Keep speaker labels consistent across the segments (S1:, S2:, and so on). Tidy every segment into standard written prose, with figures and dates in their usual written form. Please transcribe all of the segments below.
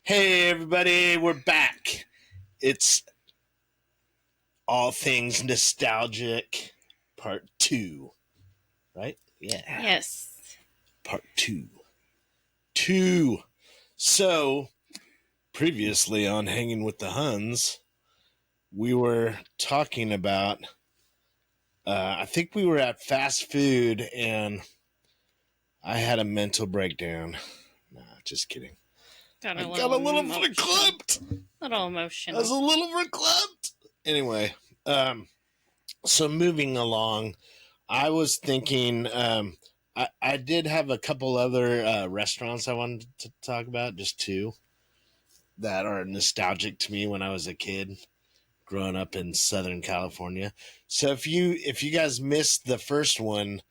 S1: Hey everybody, we're back. It's All Things Nostalgic Part 2, right? Yeah.
S2: Yes.
S1: Part 2. 2. So, previously on Hanging with the Hunns, we were talking about, I think we were at fast food and I had a mental breakdown. Nah, just kidding.
S2: Got
S1: a little verklempt.
S2: Little emotional.
S1: I was a little verklempt. Anyway, so moving along, I was thinking, I did have a couple other restaurants I wanted to talk about, just two that are nostalgic to me when I was a kid, growing up in Southern California. So if you guys missed the first one,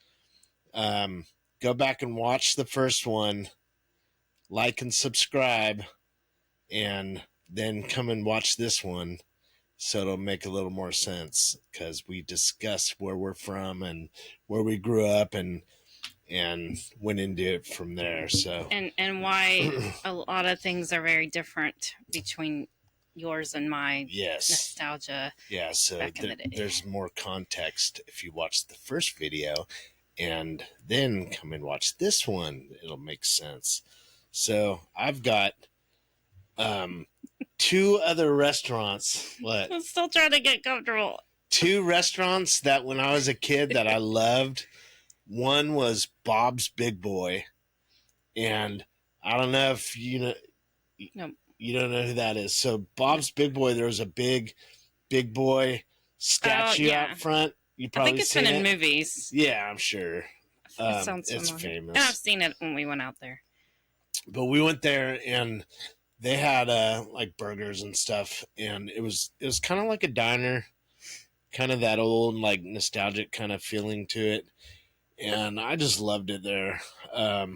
S1: go back and watch the first one, like and subscribe, and then come and watch this one. So it'll make a little more sense because we discuss where we're from and where we grew up and went into it from there. So
S2: and why a lot of things are very different between yours and my nostalgia.
S1: Yeah, so there's more context if you watch the first video and then come and watch this one. It'll make sense. So I've got two other restaurants. What?
S2: I'm still trying to get comfortable.
S1: Two restaurants that when I was a kid that I loved. One was Bob's Big Boy, and I don't know if you know.
S2: No.
S1: You don't know who that is. So Bob's Big Boy, there was a big boy statue out front. You probably
S2: I think it's been in movies.
S1: Yeah, I'm sure.
S2: It sounds
S1: it's famous.
S2: And I've seen it when we went out there.
S1: But we went there and they had like burgers and stuff, and it was kind of like a diner, kind of that old like nostalgic kind of feeling to it. And I just loved it there. That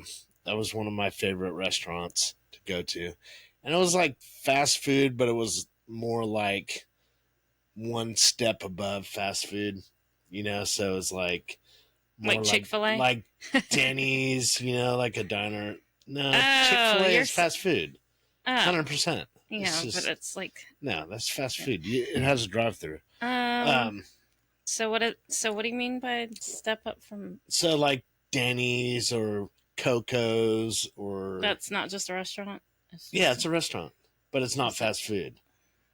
S1: was one of my favorite restaurants to go to. And it was like fast food, but it was more like one step above fast food, you know? So it was like...
S2: Like Chick-fil-A?
S1: Like Denny's, you know, like a diner. No, Chick-fil-A is fast food. 100%.
S2: Yeah, but it's like...
S1: No, that's fast food. It has a drive-thru.
S2: So what do you mean by step up from?
S1: So like Denny's or Coco's or...
S2: That's not just a restaurant?
S1: It's a restaurant, but it's not fast food.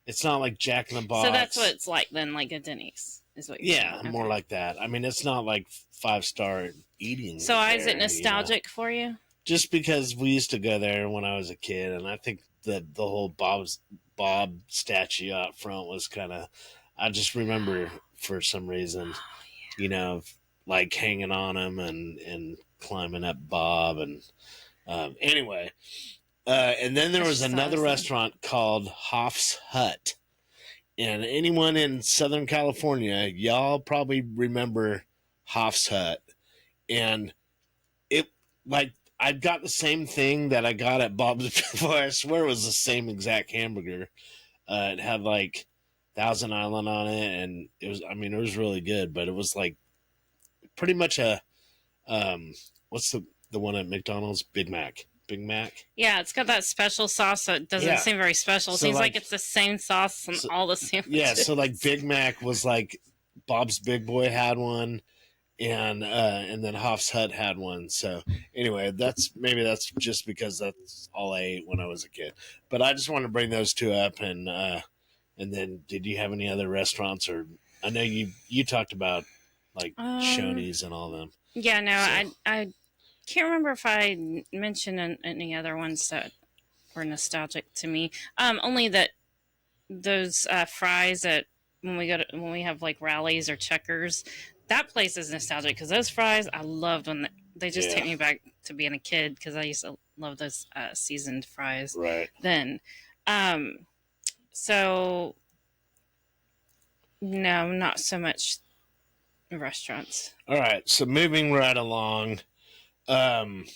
S1: It's not like Jack in the Box.
S2: So that's what it's like then, like a Denny's is what you're saying.
S1: More like that. I mean, it's not like 5-star eating.
S2: So is it nostalgic for you?
S1: Just because we used to go there when I was a kid, and I think that the whole Bob statue out front was kind of... I just remember for some reason, you know, like hanging on him and climbing up Bob. And anyway, and then there was another restaurant called Hunns Hut. And anyone in Southern California, y'all probably remember Hunns Hut. And it, like, I got the same thing that I got at Bob's before. I swear it was the same exact hamburger. It had like Thousand Island on it, and it was really good, but it was like pretty much a what's the one at McDonald's? Big Mac.
S2: Yeah, it's got that special sauce, so it doesn't seem very special. It seems like it's the same sauce on all the sandwiches.
S1: Yeah, so like Big Mac was like Bob's Big Boy had one, and then Hunns Hut had one. So anyway, that's just because that's all I ate when I was a kid. But I just want to bring those two up, and then did you have any other restaurants? Or I know you talked about like Shoney's and all of them.
S2: Yeah, no, so. I can't remember if I mentioned any other ones that were nostalgic to me. Only that those fries at when we have like rallies or checkers, that place is nostalgic because those fries I loved when they just take me back to being a kid because I used to love those seasoned fries.
S1: Right.
S2: Then, so no, not so much restaurants.
S1: All right, so moving right along. Part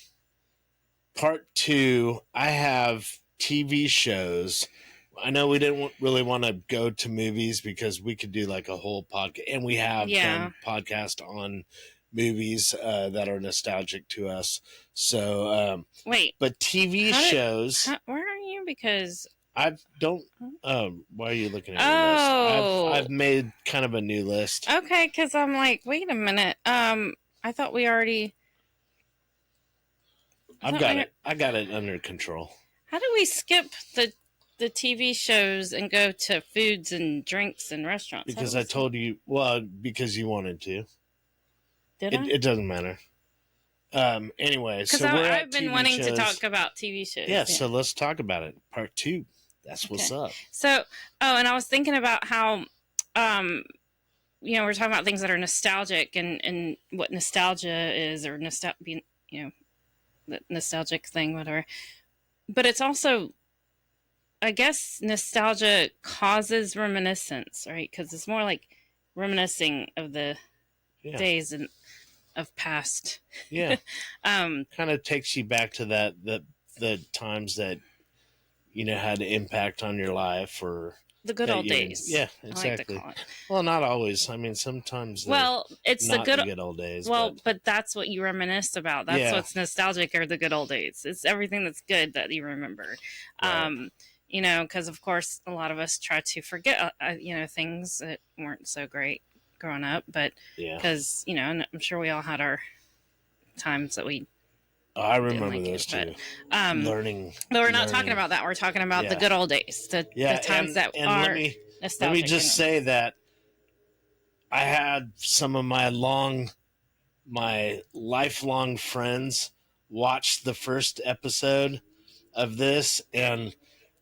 S1: 2, I have TV shows. I know we didn't really want to go to movies because we could do like a whole podcast, and we have done podcast on movies that are nostalgic to us. So,
S2: wait,
S1: but TV shows.
S2: Where are you Because
S1: I don't. Why are you looking at your
S2: oh,
S1: list? I've made kind of a new list.
S2: Okay, because I'm like, wait a minute. I thought we already.
S1: I've got it. I got it under control.
S2: How do we skip the TV shows and go to foods and drinks and restaurants?
S1: Because I told you. Well, because you wanted to.
S2: Did I?
S1: It doesn't matter. Anyway,
S2: because
S1: so
S2: I've been wanting to talk about TV shows.
S1: Yeah, so let's talk about it. Part 2. That's what's up.
S2: So, and I was thinking about how, we're talking about things that are nostalgic and what nostalgia is, or the nostalgic thing, whatever. But it's also, I guess, nostalgia causes reminiscence, right? Because it's more like reminiscing of the days of past.
S1: Yeah. Kind of takes you back to the times that had an impact on your life, or
S2: the good old days.
S1: Yeah, exactly. Like well, not always. I mean, sometimes.
S2: It's
S1: not the good old days.
S2: Well, but that's what you reminisce about. That's what's nostalgic, or the good old days. It's everything that's good that you remember. Right. Because of course a lot of us try to forget, things that weren't so great growing up, but because I'm sure we all had our times that we.
S1: I remember those too. Learning.
S2: But we're not talking about that. We're talking about the good old days, the times that are nostalgic.
S1: Let me just say that I had some of my lifelong friends watch the first episode of this, and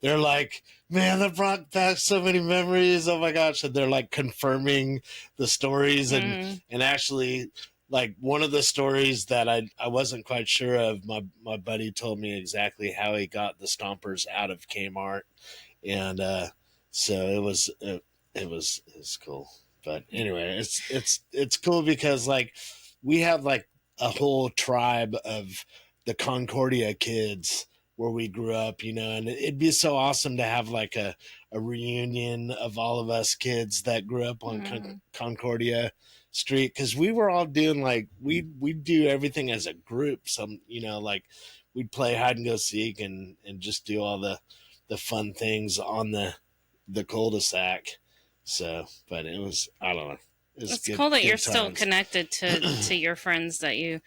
S1: they're like, man, that brought back so many memories. Oh my gosh. And they're like confirming the stories and actually, like, one of the stories that I wasn't quite sure of, my buddy told me exactly how he got the Stompers out of Kmart. And so it was cool. But anyway, it's cool because, like, we have like a whole tribe of the Concordia kids where we grew up, and it'd be so awesome to have like a reunion of all of us kids that grew up on Concordia Street, because we were all doing, like, we'd do everything as a group. Some, like, we'd play hide and go seek and just do all the fun things on the cul-de-sac. So, but it was, I don't know.
S2: It's cool that you're still connected to your friends that you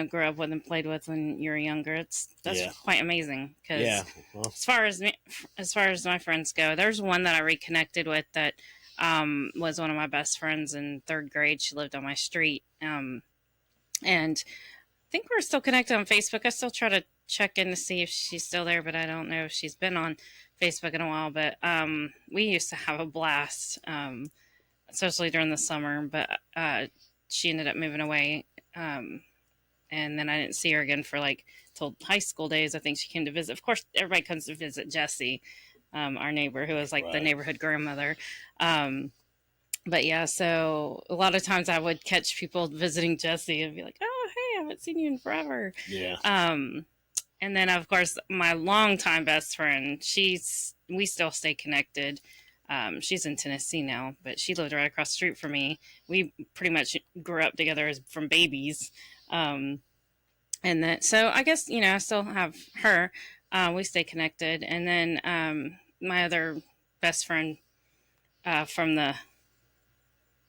S2: grew up with and played with when you were younger. That's quite amazing. Because as far as my friends go, there's one that I reconnected with that was one of my best friends in third grade. She lived on my street, and I think we're still connected on Facebook. I still try to check in to see if she's still there, but I don't know if she's been on Facebook in a while. But we used to have a blast, especially during the summer. But she ended up moving away. And then I didn't see her again for like till high school days. I think she came to visit. Of course, everybody comes to visit Jessie, our neighbor, who was like the neighborhood grandmother. But yeah, so a lot of times I would catch people visiting Jessie and be like, "Oh, hey, I haven't seen you in forever."
S1: Yeah.
S2: And then of course my longtime best friend, we still stay connected. She's in Tennessee now, but she lived right across the street from me. We pretty much grew up together from babies. And then, so I guess, I still have her, we stay connected. And then, my other best friend, from the,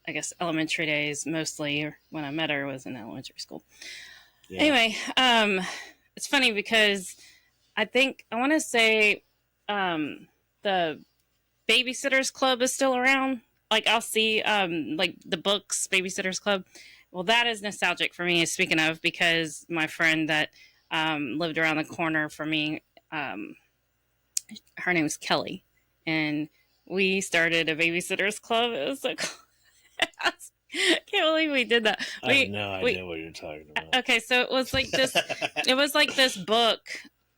S2: I guess, elementary days, mostly, or when I met her was in elementary school. Yeah. Anyway, it's funny because I want to say, the Babysitters Club is still around. Like, I'll see, like the books, Babysitters Club. Well, that is nostalgic for me, speaking of, because my friend that lived around the corner from me, her name was Kelly, and we started a Babysitters Club. It was so cool. I can't believe we did that.
S1: I have no idea what you're talking about.
S2: Okay, so it was like this. It was like this book,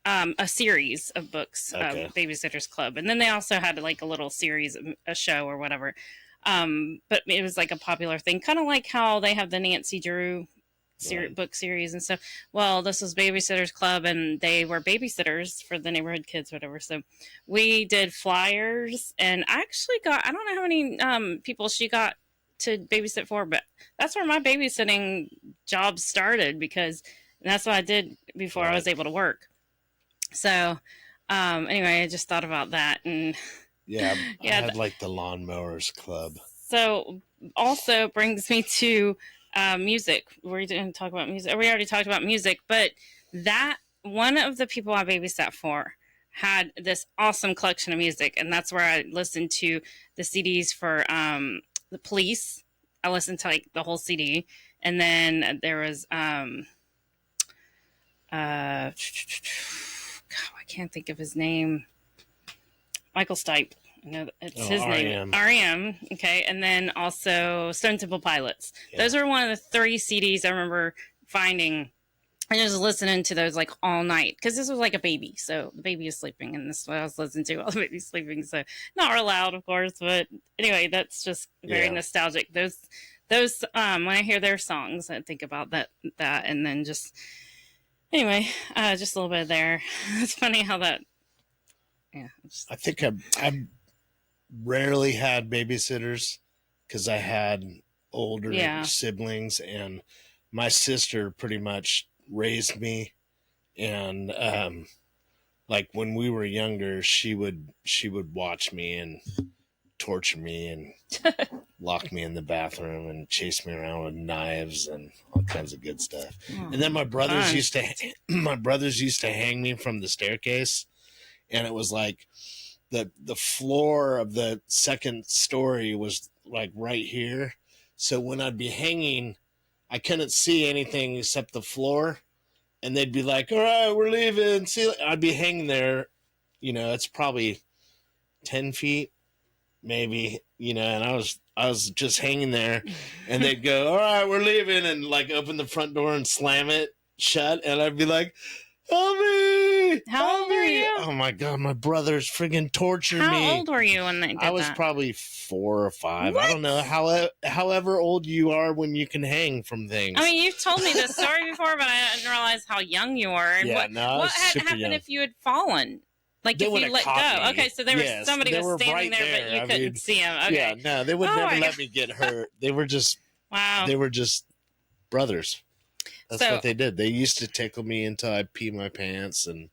S2: a series of books, Babysitters Club, and then they also had like a little series, a show or whatever. But it was like a popular thing, kind of like how they have the Nancy Drew book series and stuff. Well, this was Babysitters Club, and they were babysitters for the neighborhood kids, whatever. So we did flyers, and I actually I don't know how many people she got to babysit for, but that's where my babysitting job started, because that's what I did before I was able to work. So Anyway, I just thought about that, and
S1: Yeah, I
S2: yeah.
S1: had like the Lawnmowers Club.
S2: So also brings me to music. We're going to talk about music. We already talked about music, but that one of the people I babysat for had this awesome collection of music, and that's where I listened to the CDs for the Police. I listened to like the whole CD, and then there was God, I can't think of his name. Michael Stipe. No, it's his name. R.E.M. Okay, and then also Stone Temple Pilots. Yeah. Those are one of the 3 CDs I remember finding. And just listening to those like all night because this was like a baby, so the baby is sleeping, and this is what I was listening to while the baby's sleeping. So not real loud, of course, but anyway, that's just very nostalgic. Those when I hear their songs, I think about that, and then just anyway, just a little bit there. It's funny how that. Yeah,
S1: I think I rarely had babysitters because I had older siblings, and my sister pretty much raised me, and like when we were younger, she would watch me and torture me and lock me in the bathroom and chase me around with knives and all kinds of good stuff. And then my brothers used to hang me from the staircase, and it was like the floor of the second story was like right here. So when I'd be hanging, I couldn't see anything except the floor, and they'd be like, "All right, we're leaving." See, I'd be hanging there, it's probably 10 feet, maybe, and I was just hanging there, and they'd go, "All right, we're leaving," and like open the front door and slam it shut, and I'd be like, "Help me!
S2: How old were you?
S1: Oh my God, my brothers friggin' tortured me."
S2: How old were you when they did that?
S1: I was probably 4 or 5.
S2: What?
S1: I don't know however old you are when you can hang from things.
S2: I mean, you've told me this story before, but I didn't realize how young you were. And what had happened if you had fallen? Like if you let go?
S1: Me.
S2: Okay, so somebody was standing there, but you couldn't see him. Okay.
S1: Yeah, no, they would never let me get hurt. They were just They were just brothers. That's what they did. They used to tickle me until I pee my pants and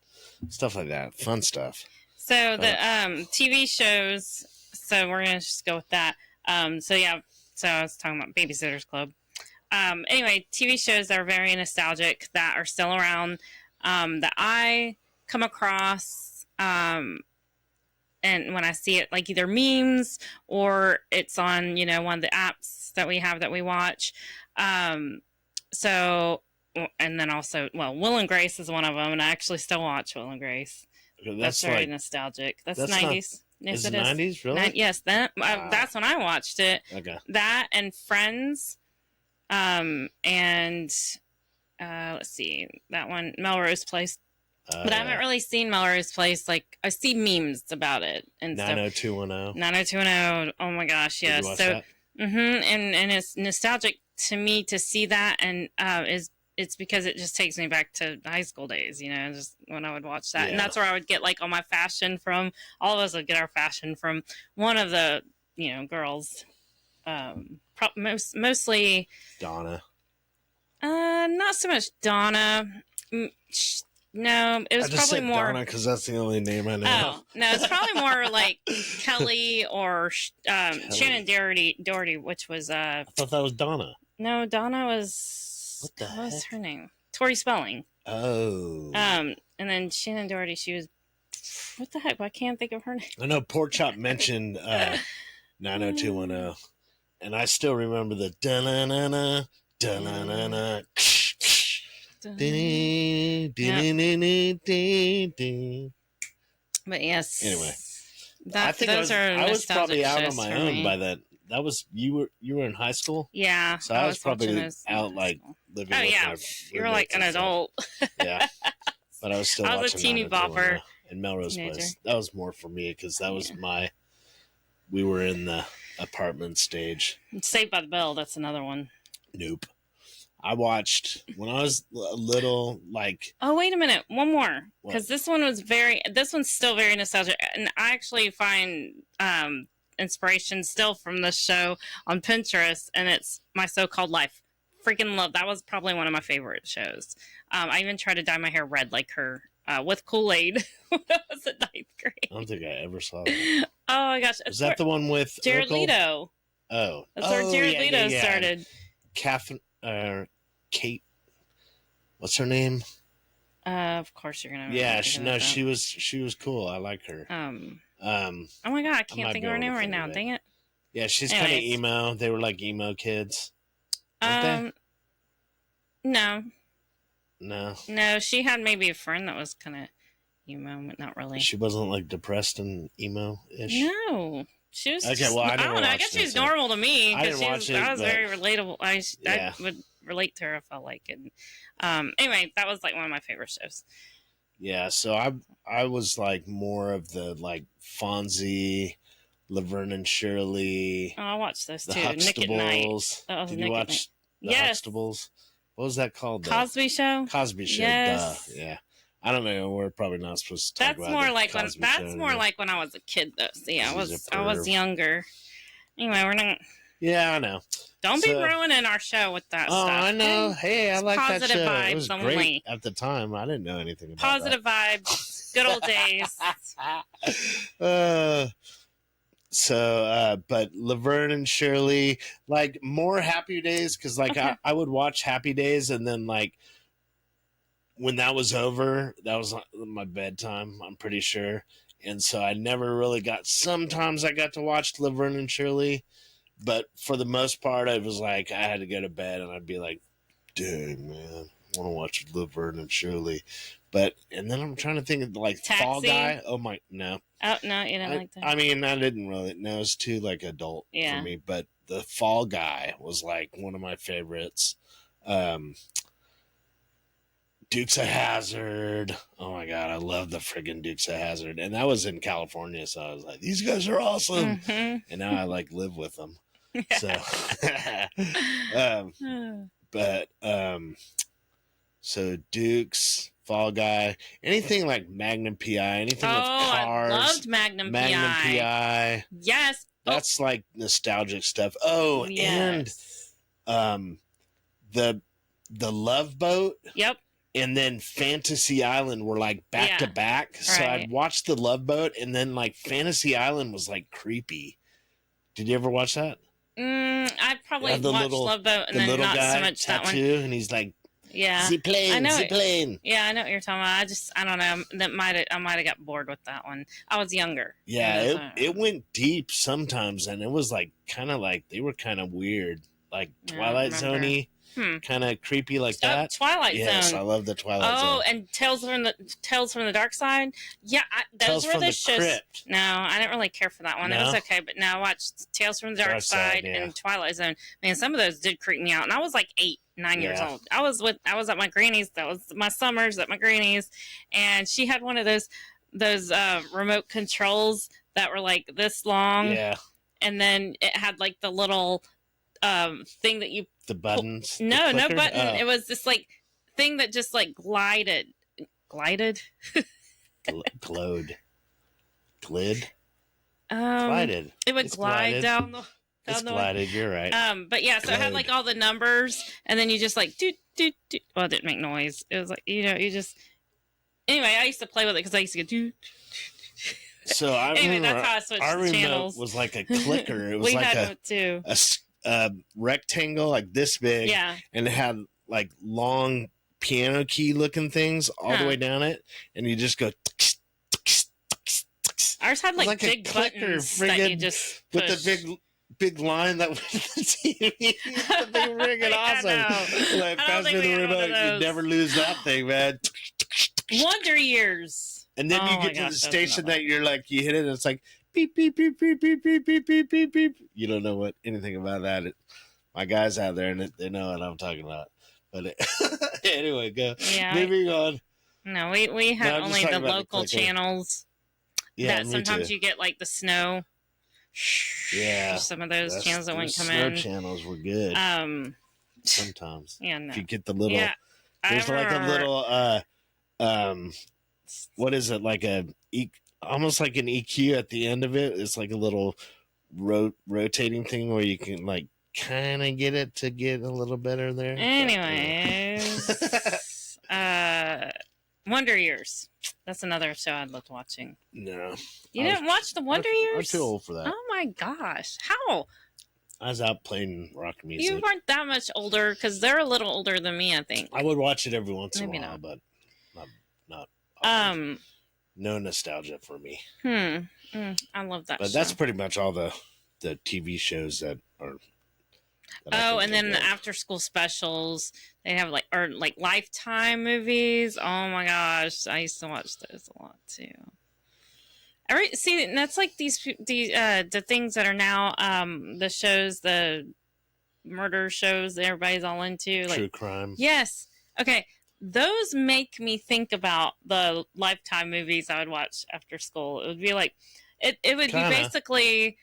S1: stuff like that. Fun stuff.
S2: So the TV shows. So we're gonna just go with that. So I was talking about Babysitter's Club. Anyway, TV shows that are very nostalgic that are still around that I come across. And when I see it, like either memes or it's on one of the apps that we have that we watch. So, and then also, Will and Grace is one of them, and I actually still watch Will and Grace. That's very nostalgic. That's 90s.
S1: Yes, it is. 90s, really?
S2: Yes, that's when I watched it.
S1: Okay.
S2: That and Friends, and let's see, that one, Melrose Place. But I haven't really seen Melrose Place. Like, I see memes about it and
S1: 90210.
S2: 90210. Oh my gosh, yes.
S1: Did you watch that?
S2: And it's nostalgic to me to see that, and it's because it just takes me back to high school days, just when I would watch that. Yeah. And that's where I would get like all my fashion from. All of us would get our fashion from one of the, girls. Mostly
S1: Donna.
S2: Not so much Donna. No, it was probably more
S1: Donna because that's the only name I know.
S2: Oh no, it's probably more like Kelly or Shannon Doherty, which was
S1: I thought that was Donna.
S2: No, Donna was what was her name? Tori Spelling.
S1: Oh.
S2: And then Shannon Doherty, she was what the heck? I can't think of her name.
S1: I know Pork Chop mentioned 90210, and I still remember the da-na-na-na, da-na-na-na.
S2: But yes.
S1: Anyway,
S2: I think I was
S1: probably out on my own by that. That was you were in high school.
S2: Yeah,
S1: so I was probably out like living. Oh
S2: yeah, you were like an adult.
S1: Yeah, but I was still. I was
S2: a teeny bopper
S1: in Melrose Place. That was more for me because that was we were in the apartment stage.
S2: Saved by the Bell. That's another one.
S1: Nope. I watched when I was little, like...
S2: Oh, wait a minute. One more. Because this one's still very nostalgic. And I actually find inspiration still from this show on Pinterest, and it's My So-Called Life. Freaking love. That was probably one of my favorite shows. I even tried to dye my hair red like her with Kool-Aid when I was in 9th grade.
S1: I don't think I ever saw that.
S2: Oh my gosh.
S1: Is that the one with
S2: Jared
S1: Urkel?
S2: Leto?
S1: Oh.
S2: That's where Jared Leto started.
S1: Catherine, Kate, what's her name?
S2: Of course you're gonna.
S1: Yeah, she was cool. I like her.
S2: Oh my god, I can't think of her name right now. Dang it.
S1: Yeah, she's kind of emo. They were like emo kids.
S2: No.
S1: No,
S2: she had maybe a friend that was kind of emo, but not really.
S1: She wasn't like depressed and emo-ish.
S2: No, she was.
S1: Okay, well, I don't know.
S2: I guess she was normal to me because I was very relatable. I would relate to her if I like it. Anyway, that was like one of my favorite shows.
S1: Yeah, so I was like more of the like Fonzie, Laverne and Shirley.
S2: Oh, I watched those too.
S1: Huxtables.
S2: Nick at Night.
S1: Did you watch the Huxtables? What was that called?
S2: Cosby Show.
S1: Cosby Show.
S2: Yes.
S1: Duh. Yeah. I don't know. We're probably not supposed to talk about
S2: that's more like when I was a kid, though. So yeah, I was younger. Anyway, we're not.
S1: Yeah, I know.
S2: Don't be ruining our show with that stuff.
S1: Oh, I know. Hey, I like that show.
S2: Vibes
S1: it was
S2: only.
S1: Great at the time. I didn't know anything about
S2: positive vibes. Good old days.
S1: But Laverne and Shirley, like more Happy Days, because like I would watch Happy Days, and then like when that was over, that was my bedtime, I'm pretty sure. And so I never really sometimes I got to watch Laverne and Shirley, but for the most part, I was like, I had to go to bed, and I'd be like, dang, man, I want to watch Laverne and Shirley. And then I'm trying to think of like
S2: Taxi?
S1: Fall Guy. Oh my, no.
S2: Oh, no, you didn't like that?
S1: I mean, I didn't really, no, it's too like adult for me, but the Fall Guy was like one of my favorites. Dukes of Hazzard. Oh my God, I love the friggin' Dukes of Hazzard. And that was in California, so I was like, these guys are awesome. Mm-hmm. And now I like live with them. So, so Dukes, Fall Guy, anything like Magnum PI, anything with cars.
S2: I loved Magnum PI.
S1: Magnum PI.
S2: Yes.
S1: That's like nostalgic stuff. Oh, yes. And the Love Boat.
S2: Yep.
S1: And then Fantasy Island were like back to back. So I'd watch the Love Boat, and then like Fantasy Island was like creepy. Did you ever watch that?
S2: I probably watched Love Boat and then not so much that one.
S1: And he's like,
S2: yeah,
S1: plane.
S2: Yeah, I know what you're talking about. I don't know. I might have got bored with that one. I was younger.
S1: Yeah, it went deep sometimes, and it was like kind of like they were kind of weird, like Twilight Zone-y. Kind of creepy like that.
S2: Twilight Zone.
S1: Yes, I love the Twilight Zone.
S2: Oh, and Tales from the Dark Side. Yeah, those were the shows.
S1: Crypt.
S2: No, I didn't really care for that one. No? It was okay, but now I watched Tales from the Dark Side and Twilight Zone. Man, some of those did creep me out, and I was like 8-9 years old. I was at my granny's. That was my summers at my granny's, and she had one of those remote controls that were like this long.
S1: Yeah.
S2: And then it had like the little thing that you
S1: the buttons.
S2: No button. Oh. It was this like thing that just like glided.
S1: Glowed. Glid. Glided.
S2: It would glide down the.
S1: It's glided. You're right.
S2: But yeah, so it had like all the numbers, and then you just like do. Well, it didn't make noise. It was like you just. Anyway, I used to play with it because I used to go do.
S1: So I remember
S2: that's how I switched
S1: our
S2: the channels.
S1: Remote was like a clicker. It was
S2: we
S1: like
S2: had it too.
S1: A rectangle like this big, and it had like long piano key looking things all the way down it, and you just go.
S2: Ours had like big buttons that you just push.
S1: With the big line that was the TV. The big friggin' awesome. Like pass me the remote, you never lose that thing, man.
S2: Wonder Years.
S1: And then you get to the station that you're like, you hit it, and it's like beep beep beep beep beep beep beep beep beep beep. You don't know anything about that. My guys out there, and they know what I'm talking about. But anyway, go.
S2: Yeah,
S1: moving on.
S2: No, we had only the local channels.
S1: Yeah,
S2: that sometimes you get like the snow.
S1: Yeah,
S2: some of those channels that wouldn't come in.
S1: Snow channels were good. Sometimes.
S2: Yeah, no.
S1: If you get the little. Yeah, there's like a little. What is it, like almost like an EQ at the end of it? It's like a little rotating thing where you can like kind of get it to get a little better there.
S2: Anyways, Wonder Years. That's another show I loved watching.
S1: No.
S2: You didn't watch the Wonder Years?
S1: I'm too old for that.
S2: Oh my gosh. How?
S1: I was out playing rock music.
S2: You weren't that much older because they're a little older than me, I think.
S1: I would watch it every once in a while,
S2: not.
S1: but not no nostalgia for me.
S2: I love that
S1: But
S2: show.
S1: that's pretty much all the TV shows that are.
S2: And then the after school specials, they have like Lifetime movies. Oh my gosh, I used to watch those a lot too. That's like the things that are now the shows, the murder shows that everybody's all into, like
S1: true crime.
S2: Yes. Okay. Those make me think about the Lifetime movies I would watch after school. It would be like, it would be basically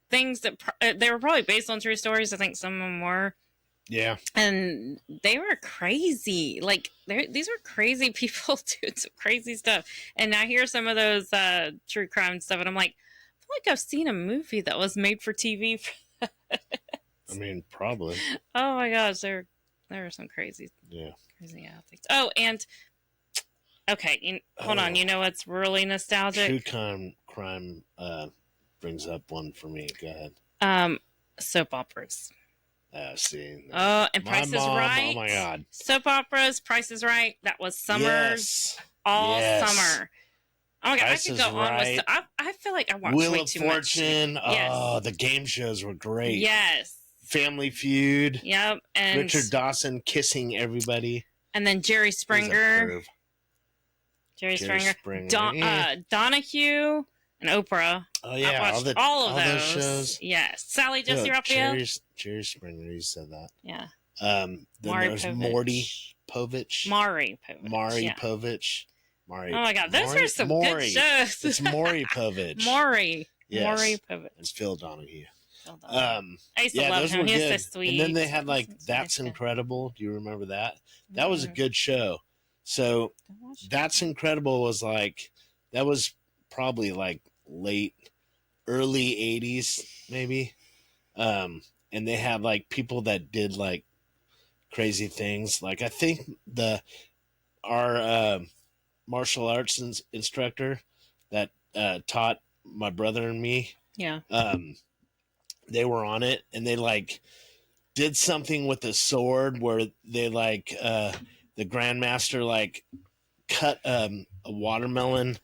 S2: things that they were probably based on true stories. I think some of them were.
S1: Yeah.
S2: And they were crazy. Like, these were crazy people doing some crazy stuff. And I hear some of those true crime stuff, and I'm like, I feel like I've seen a movie that was made for TV.
S1: I mean, probably.
S2: Oh my gosh, there are some crazy things. Oh, and okay, hold on. You know what's really nostalgic?
S1: True crime brings up one for me. Go ahead.
S2: Soap operas.
S1: See.
S2: And Price is Right.
S1: Oh my God.
S2: Soap operas, Price is Right. That was summers, all summer. Oh my God,
S1: Price
S2: I could go on with. I feel like I watched way too much.
S1: Wheel of Fortune. Oh, the game shows were great.
S2: Yes.
S1: Family Feud.
S2: Yep. And
S1: Richard Dawson kissing everybody.
S2: And then Jerry Springer. Jerry Springer. Donahue and Oprah.
S1: Oh yeah,
S2: I watched all of those shows. Yes. Sally Jesse Raphael.
S1: Jerry Springer, you said that.
S2: Yeah.
S1: Then there's Maury Povich.
S2: Maury
S1: Povich.
S2: Oh my God, those are some good shows.
S1: It's Maury Povich.
S2: Maury.
S1: Yes.
S2: Maury Povich.
S1: It's Phil Donahue.
S2: I used to love him. He was so sweet.
S1: And then they had like That's Incredible. Do you remember that? That was a good show. So That's Incredible was like, that was probably like early 80s maybe. And they had like people that did like crazy things. Like I think our martial arts instructor that taught my brother and me.
S2: Yeah.
S1: They were on it, and they like did something with a sword where they like the grandmaster like cut a watermelon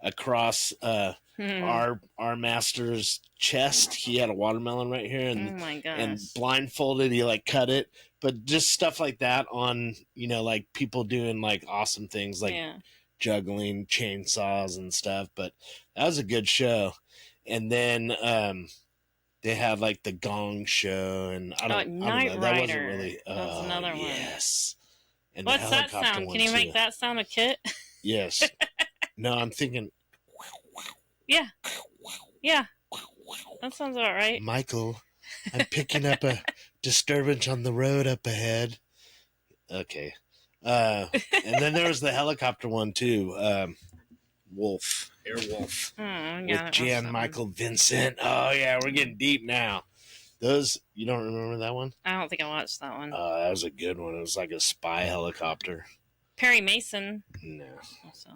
S1: across our master's chest. He had a watermelon right here, and
S2: oh my gosh.
S1: And blindfolded, he like cut it. But just stuff like that on, like people doing like awesome things like juggling chainsaws and stuff. But that was a good show. And then they had like the Gong Show, and I don't know. That wasn't really.
S2: That was another one.
S1: Yes. And
S2: what's that sound? Can you make that sound a kit?
S1: Yes. No, I'm thinking.
S2: Yeah. Yeah. That sounds about right.
S1: Michael, I'm picking up a disturbance on the road up ahead. Okay. And then there was the helicopter one too. Wolf. Airwolf. With Jan Michael Vincent. Oh yeah, we're getting deep now. Those, you don't remember that one?
S2: I don't think I watched that one.
S1: That was a good one. It was like a spy helicopter.
S2: Perry Mason.
S1: No.
S2: Also,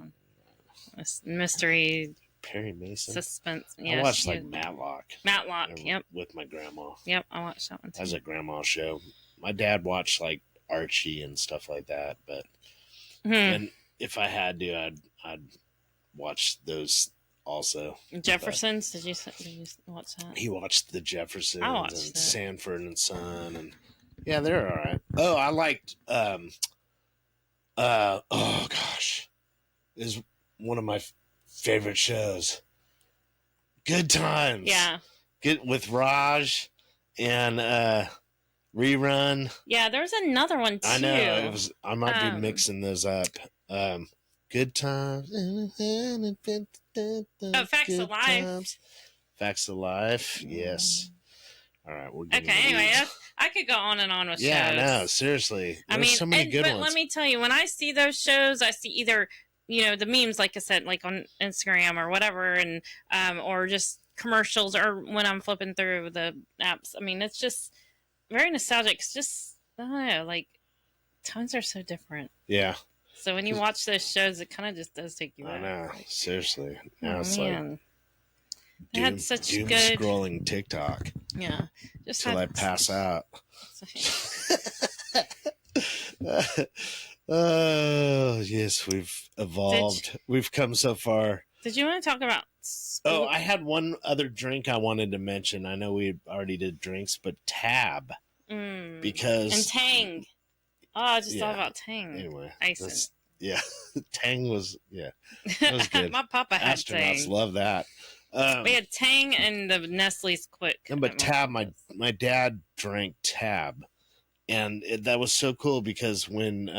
S2: mystery.
S1: Perry Mason.
S2: Suspense.
S1: Yeah, I watched like Matlock.
S2: Yep.
S1: With my grandma.
S2: Yep, I watched that one too.
S1: As a grandma show. My dad watched like Archie and stuff like that, but and if I had to, I'd watch those also.
S2: Jeffersons? Did you watch that?
S1: He watched the Jeffersons
S2: and
S1: Sanford and Son, and yeah, they're all right. Oh, I liked oh gosh, is one of my favorite shows. Good Times.
S2: Yeah.
S1: Good with Raj and Rerun.
S2: Yeah, there's another one too.
S1: I know. I might be mixing those up. Good Times.
S2: Facts of Life.
S1: Facts of Life. Yes. All right. We're getting
S2: anyway, I could go on and on with shows.
S1: Yeah, no, seriously. There's so many good ones.
S2: But let me tell you, when I see those shows, I see either the memes, like I said, like on Instagram or whatever, and or just commercials, or when I'm flipping through the apps. I mean, it's just very nostalgic. It's just, I don't know, like times are so different.
S1: Yeah.
S2: So when you watch those shows, it kind of just does take you
S1: I
S2: back.
S1: know, seriously. Now
S2: Oh
S1: it's
S2: man,
S1: like
S2: they had such
S1: doom
S2: good
S1: scrolling TikTok
S2: yeah. Just
S1: till I
S2: had
S1: pass out. Oh yes, we've evolved. We've come so far.
S2: Did you want to talk about?
S1: Oh, I had one other drink I wanted to mention. I know we already did drinks, but Tab because
S2: and Tang. Oh, I just thought about Tang.
S1: Anyway,
S2: Icing.
S1: Tang was that was good.
S2: My papa had
S1: Astronauts
S2: Tang.
S1: love that.
S2: We had Tang and the Nestle's Quick.
S1: But Tab, my dad drank Tab, and that was so cool because when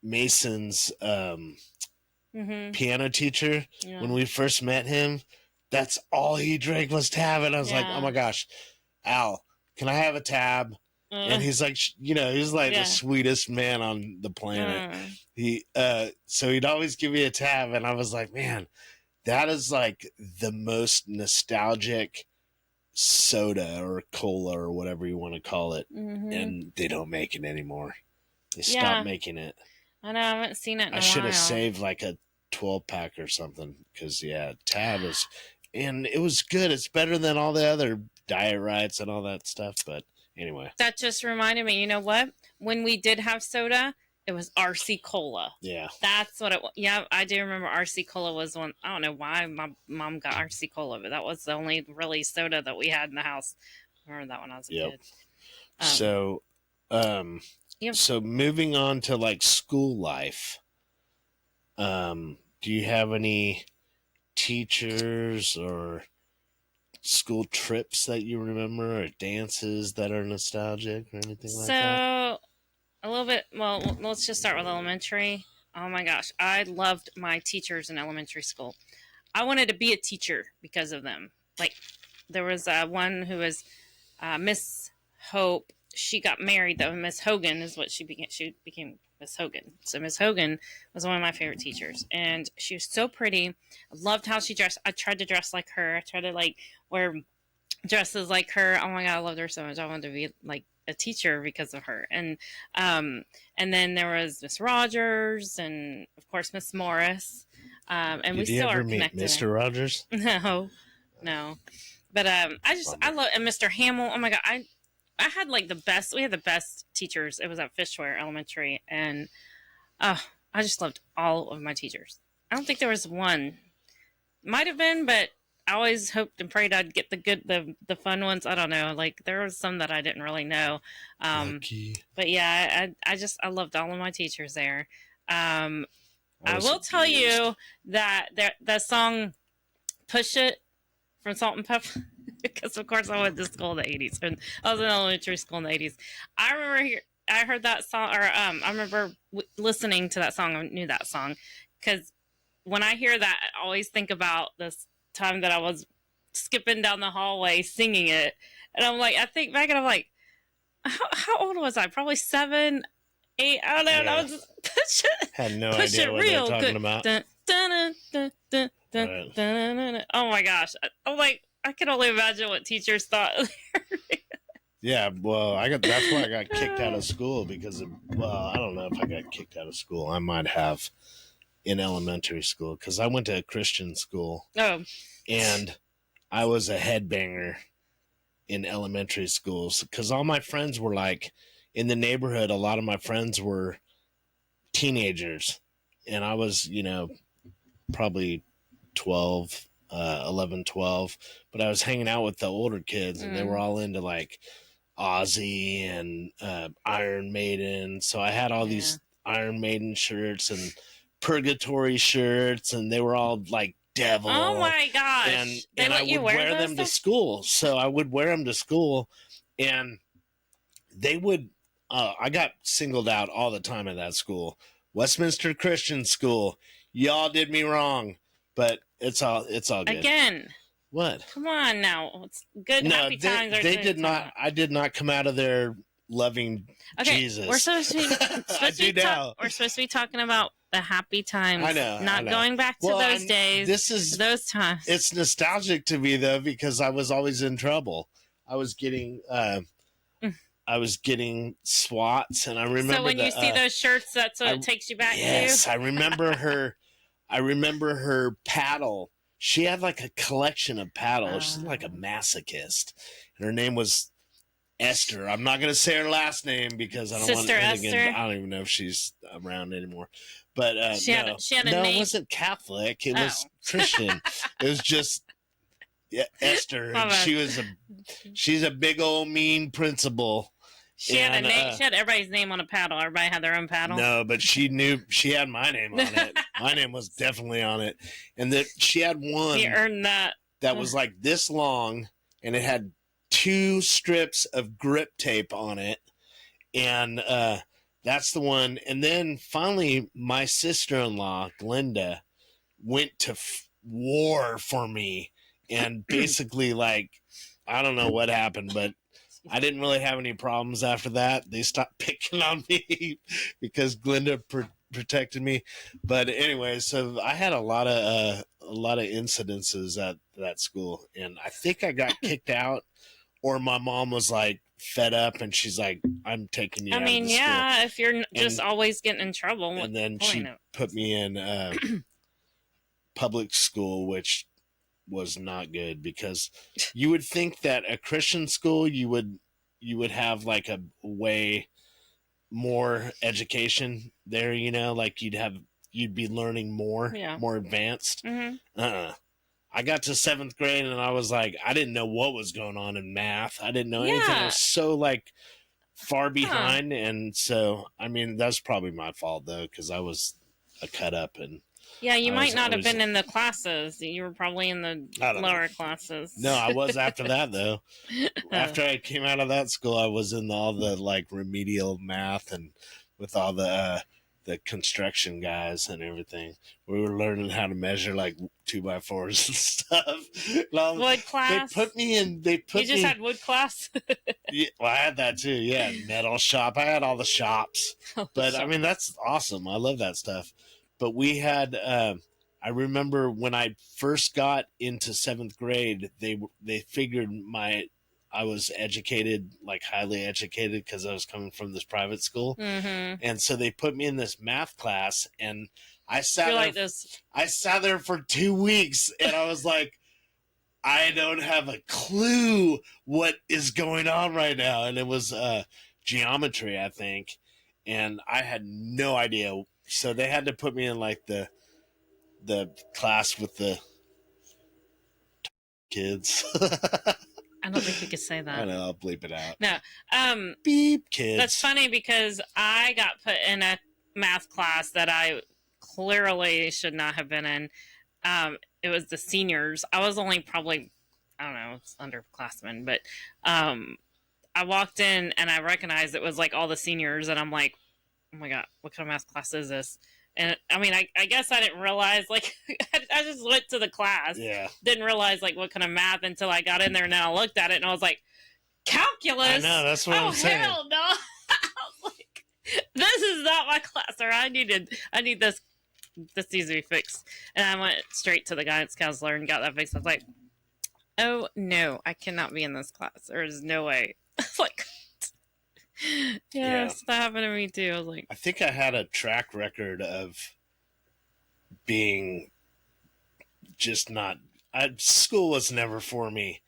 S1: Mason's piano teacher, when we first met him, that's all he drank was Tab, and I was like, oh my gosh, Al, can I have a Tab? And he's like, he's like the sweetest man on the planet. So he'd always give me a Tab, and I was like, man, that is like the most nostalgic soda or cola or whatever you want to call it. And they don't make it anymore. They stopped making it.
S2: I know, I haven't seen it in a while.
S1: I should have saved like a 12-pack or something because, Tab is, and it was good. It's better than all the other Diet Rites and all that stuff, but anyway.
S2: That just reminded me, you know what? When we did have soda, it was RC Cola.
S1: Yeah.
S2: That's what it was. Yeah, I do remember RC Cola was one. I don't know why my mom got RC Cola, but that was the only really soda that we had in the house. I remember that when I was a kid.
S1: So, so moving on to like school life, do you have any teachers or school trips that you remember or dances that are nostalgic or anything like that?
S2: So, a little bit, well, let's just start with elementary. Oh my gosh, I loved my teachers in elementary school. I wanted to be a teacher because of them. Like, there was one who was Miss Hope. She got married, though. Miss Hogan is what she became. She became Miss Hogan. So Miss Hogan was one of my favorite teachers, and she was so pretty. I loved how she dressed. I tried to dress like her. I tried to like wear dresses like her. Oh my god, I loved her so much. I wanted to be like a teacher because of her. And then there was Miss Rogers, and of course Miss Morris. And we still are connected.
S1: Mr. Rogers?
S2: No. But I love, and Mr. Hamill. Oh my god, I had like the best. We had the best teachers. It was at Fishware Elementary, and I just loved all of my teachers. I don't think there was one. Might have been, but I always hoped and prayed I'd get the fun ones. I don't know. Like there was some that I didn't really know. But yeah, I loved all of my teachers there. I will tell you that the song "Push It" from Salt and Pepper, because of course I went to school in the 80s, and I was in elementary school in the 80s. I heard that song, or I remember listening to that song. I knew that song because when I hear that, I always think about this time that I was skipping down the hallway singing it, and I'm like, I think back and I'm like, how old was I? Probably 7, 8. I don't know. And I was just push it.
S1: Had no idea what they're talking about.
S2: Dun, dun, dun, dun, dun, dun, dun, dun, dun. Oh my gosh! I'm like, I can only imagine what teachers thought.
S1: Yeah, well, that's why I got kicked out of school because I don't know if I got kicked out of school. I might have in elementary school because I went to a Christian school. Oh. And I was a headbanger in elementary schools because all my friends were like in the neighborhood. A lot of my friends were teenagers, and I was, probably 12, 11, 12, but I was hanging out with the older kids and they were all into like Ozzy and Iron Maiden. So I had all these Iron Maiden shirts and Purgatory shirts, and they were all like devil.
S2: Oh my gosh.
S1: And I would wear them to school. So I would wear them to school, and they would, I got singled out all the time at that school. Westminster Christian School. Y'all did me wrong, but it's all good.
S2: Again.
S1: What?
S2: Come on now. It's good. No, happy times.
S1: They did not. I did not come out of there loving Jesus.
S2: We're supposed to be talking about the happy times.
S1: I know.
S2: Not going back to those days. Those times.
S1: It's nostalgic to me though because I was always in trouble. I was getting I was getting SWATs, and I remember.
S2: So when you see those shirts, that's what it takes you back to.
S1: Yes, I remember her. I remember her paddle. She had like a collection of paddles. She's like a masochist, and her name was Esther. I'm not gonna say her last name because I don't
S2: Sister
S1: want
S2: Esther.
S1: I don't even know if she's around anymore. But
S2: she had a name.
S1: It wasn't Catholic. It was Christian. It was just Esther. And she's a big old mean principal.
S2: She had a name. She had everybody's name on a paddle. Everybody had their own paddle.
S1: No, but she knew she had my name on it. My name was definitely on it, and that she had one.
S2: You earned that.
S1: That was like this long, and it had 2 strips of grip tape on it, and that's the one. And then finally, my sister-in-law Glenda went to war for me, and basically, like, I don't know what happened, but I didn't really have any problems after that. They stopped picking on me because Glenda protected me. But anyway, so I had a lot of incidences at that school, and I think I got kicked out, or my mom was like fed up, and she's like, "I'm taking you." I mean,
S2: yeah,
S1: school.
S2: If you're just always getting in trouble,
S1: and then she put me in public school, which was not good, because you would think that a Christian school you would have like a way more education there, like you'd be learning more, more advanced. I got to 7th grade and I was like, I didn't know what was going on in math. I didn't know anything. I was so like far behind. And so, I mean, that's probably my fault though, because I was a cut up. And
S2: yeah, you might not have been in the classes. You were probably in the lower classes.
S1: No, I was after that, though. After I came out of that school, I was in all the, like, remedial math and with all the construction guys and everything. We were learning how to measure, like, 2x4s and stuff.
S2: Wood class?
S1: They put me in... You
S2: just had wood class?
S1: Yeah, well, I had that, too, yeah. Metal shop. I had all the shops. But, I mean, that's awesome. I love that stuff. But we had, I remember when I first got into 7th grade, they figured I was educated, like highly educated, because I was coming from this private school.
S2: Mm-hmm.
S1: And so they put me in this math class, and I sat there for 2 weeks, and I was like, I don't have a clue what is going on right now. And it was geometry, I think. And I had no idea. So they had to put me in like the class with the kids.
S2: I don't think you could say that.
S1: I know, I'll bleep it out.
S2: No.
S1: Beep kids.
S2: That's funny because I got put in a math class that I clearly should not have been in. It was the seniors. I was only probably, I don't know, it's underclassmen, but I walked in and I recognized it was like all the seniors, and I'm like, oh my God, what kind of math class is this? And I mean, I guess I didn't realize, like, I just went to the class.
S1: Yeah.
S2: Didn't realize, like, what kind of math until I got in there, and then I looked at it and I was like, calculus?
S1: I know, that's what I'm saying.
S2: Oh, hell no. I was like, this is not my class, or I need this needs to be fixed. And I went straight to the guidance counselor and got that fixed. I was like, oh, no, I cannot be in this class. There is no way. I was like, yes, that happened to me too. I was like,
S1: I think I had a track record of being just not. School was never for me,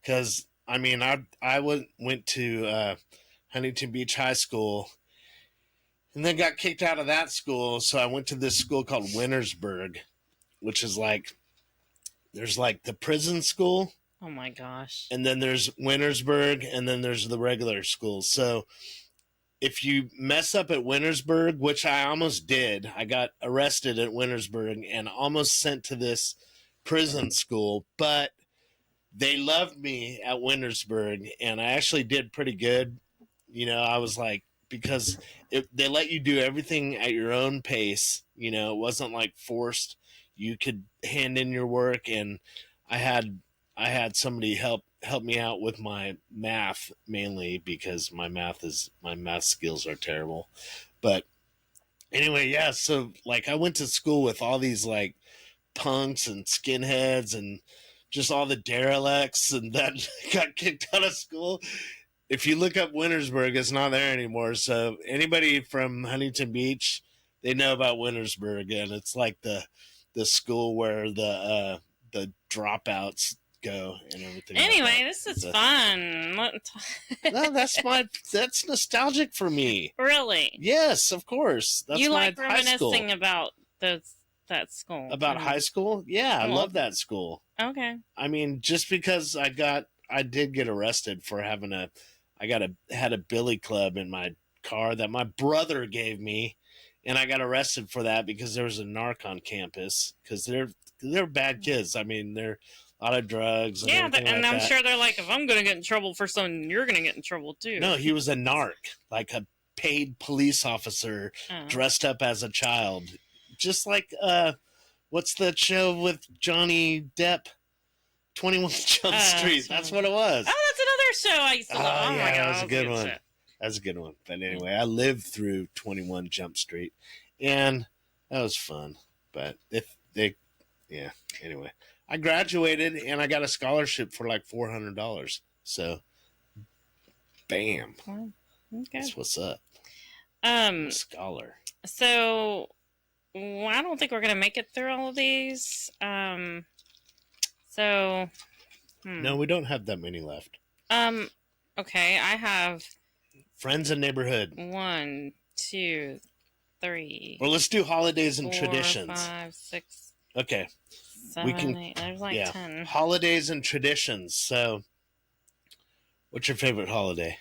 S1: because I mean, I went to Huntington Beach High School, and then got kicked out of that school. So I went to this school called Wintersburg, which is like, there's like the prison school.
S2: oh my gosh.
S1: And then there's Wintersburg, and then there's the regular schools. So if you mess up at Wintersburg, which I almost did, I got arrested at Wintersburg and almost sent to this prison school, but they loved me at Wintersburg, and I actually did pretty good. I was like, because they let you do everything at your own pace. It wasn't like forced. You could hand in your work, and I had somebody help me out with my math, mainly because my math skills are terrible. But anyway, yeah, so like I went to school with all these like punks and skinheads and just all the derelicts, and then got kicked out of school. if you look up Wintersburg, it's not there anymore. So anybody from Huntington Beach, they know about Wintersburg, and it's like the school where the dropouts go and everything.
S2: Anyway,
S1: like
S2: this is fun.
S1: No, that's nostalgic for me.
S2: Really?
S1: Yes, of course. That's
S2: you
S1: my
S2: like
S1: high school.
S2: reminiscing about that school?
S1: About high school? Yeah, I love that school.
S2: Okay.
S1: I mean, just because I did get arrested for having had a billy club in my car that my brother gave me, and I got arrested for that because there was a narc on campus because they're bad kids. I mean, they're a lot of drugs. And
S2: and I'm sure they're like, if I'm going to get in trouble for something, you're going to get in trouble too.
S1: No, he was a narc, like a paid police officer dressed up as a child, just like what's that show with Johnny Depp? 21 Jump Street. That's what it was.
S2: Oh, that's another show I used to love. Oh, my God.
S1: That was a good one. That's a good one. But anyway, I lived through 21 Jump Street, and that was fun. But anyway, I graduated, and I got a scholarship for like $400. So, bam.
S2: Okay.
S1: That's what's up. Scholar.
S2: So, I don't think we're going to make it through all of these.
S1: No, we don't have that many left.
S2: Okay, I have
S1: friends and neighborhood.
S2: 1, 2, 3.
S1: Well, let's do holidays and
S2: 4,
S1: traditions.
S2: 5, 6.
S1: Okay.
S2: 7, 8. There's like 10.
S1: Holidays and traditions. So, what's your favorite holiday?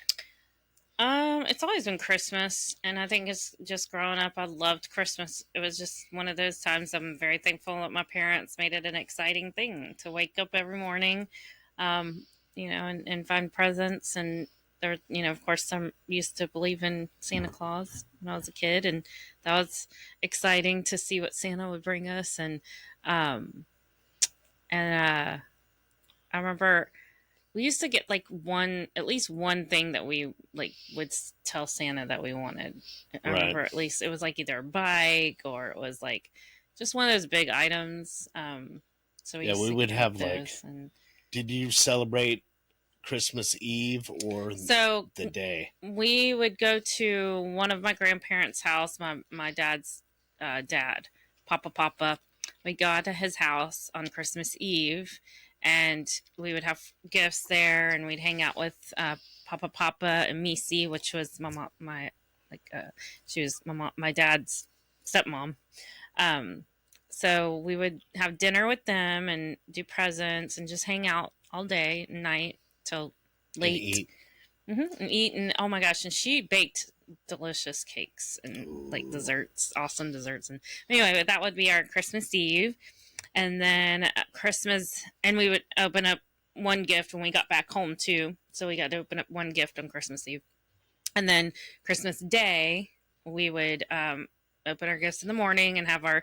S2: It's always been Christmas, and I think it's just growing up, I loved Christmas. It was just one of those times I'm very thankful that my parents made it an exciting thing to wake up every morning, and find presents. And there, of course, some used to believe in Santa Claus when I was a kid, and that was exciting to see what Santa would bring us. And I remember we used to get at least one thing that we would tell Santa that we wanted. I remember at least it was like either a bike or it was like just one of those big items. So we would have those.
S1: Did you celebrate Christmas Eve or the day?
S2: We would go to one of my grandparents' house, my dad's dad, Papa. We'd go out to his house on Christmas Eve, and we would have gifts there, and we'd hang out with Papa and Missy, which was she was my dad's stepmom. So we would have dinner with them and do presents and just hang out all day and night till late. And eat. And oh my gosh, and she baked delicious cakes and desserts, awesome desserts. And anyway, that would be our Christmas Eve. And then Christmas, and we would open up one gift when we got back home too. So we got to open up one gift on Christmas Eve. And then Christmas Day, we would open our gifts in the morning and have our,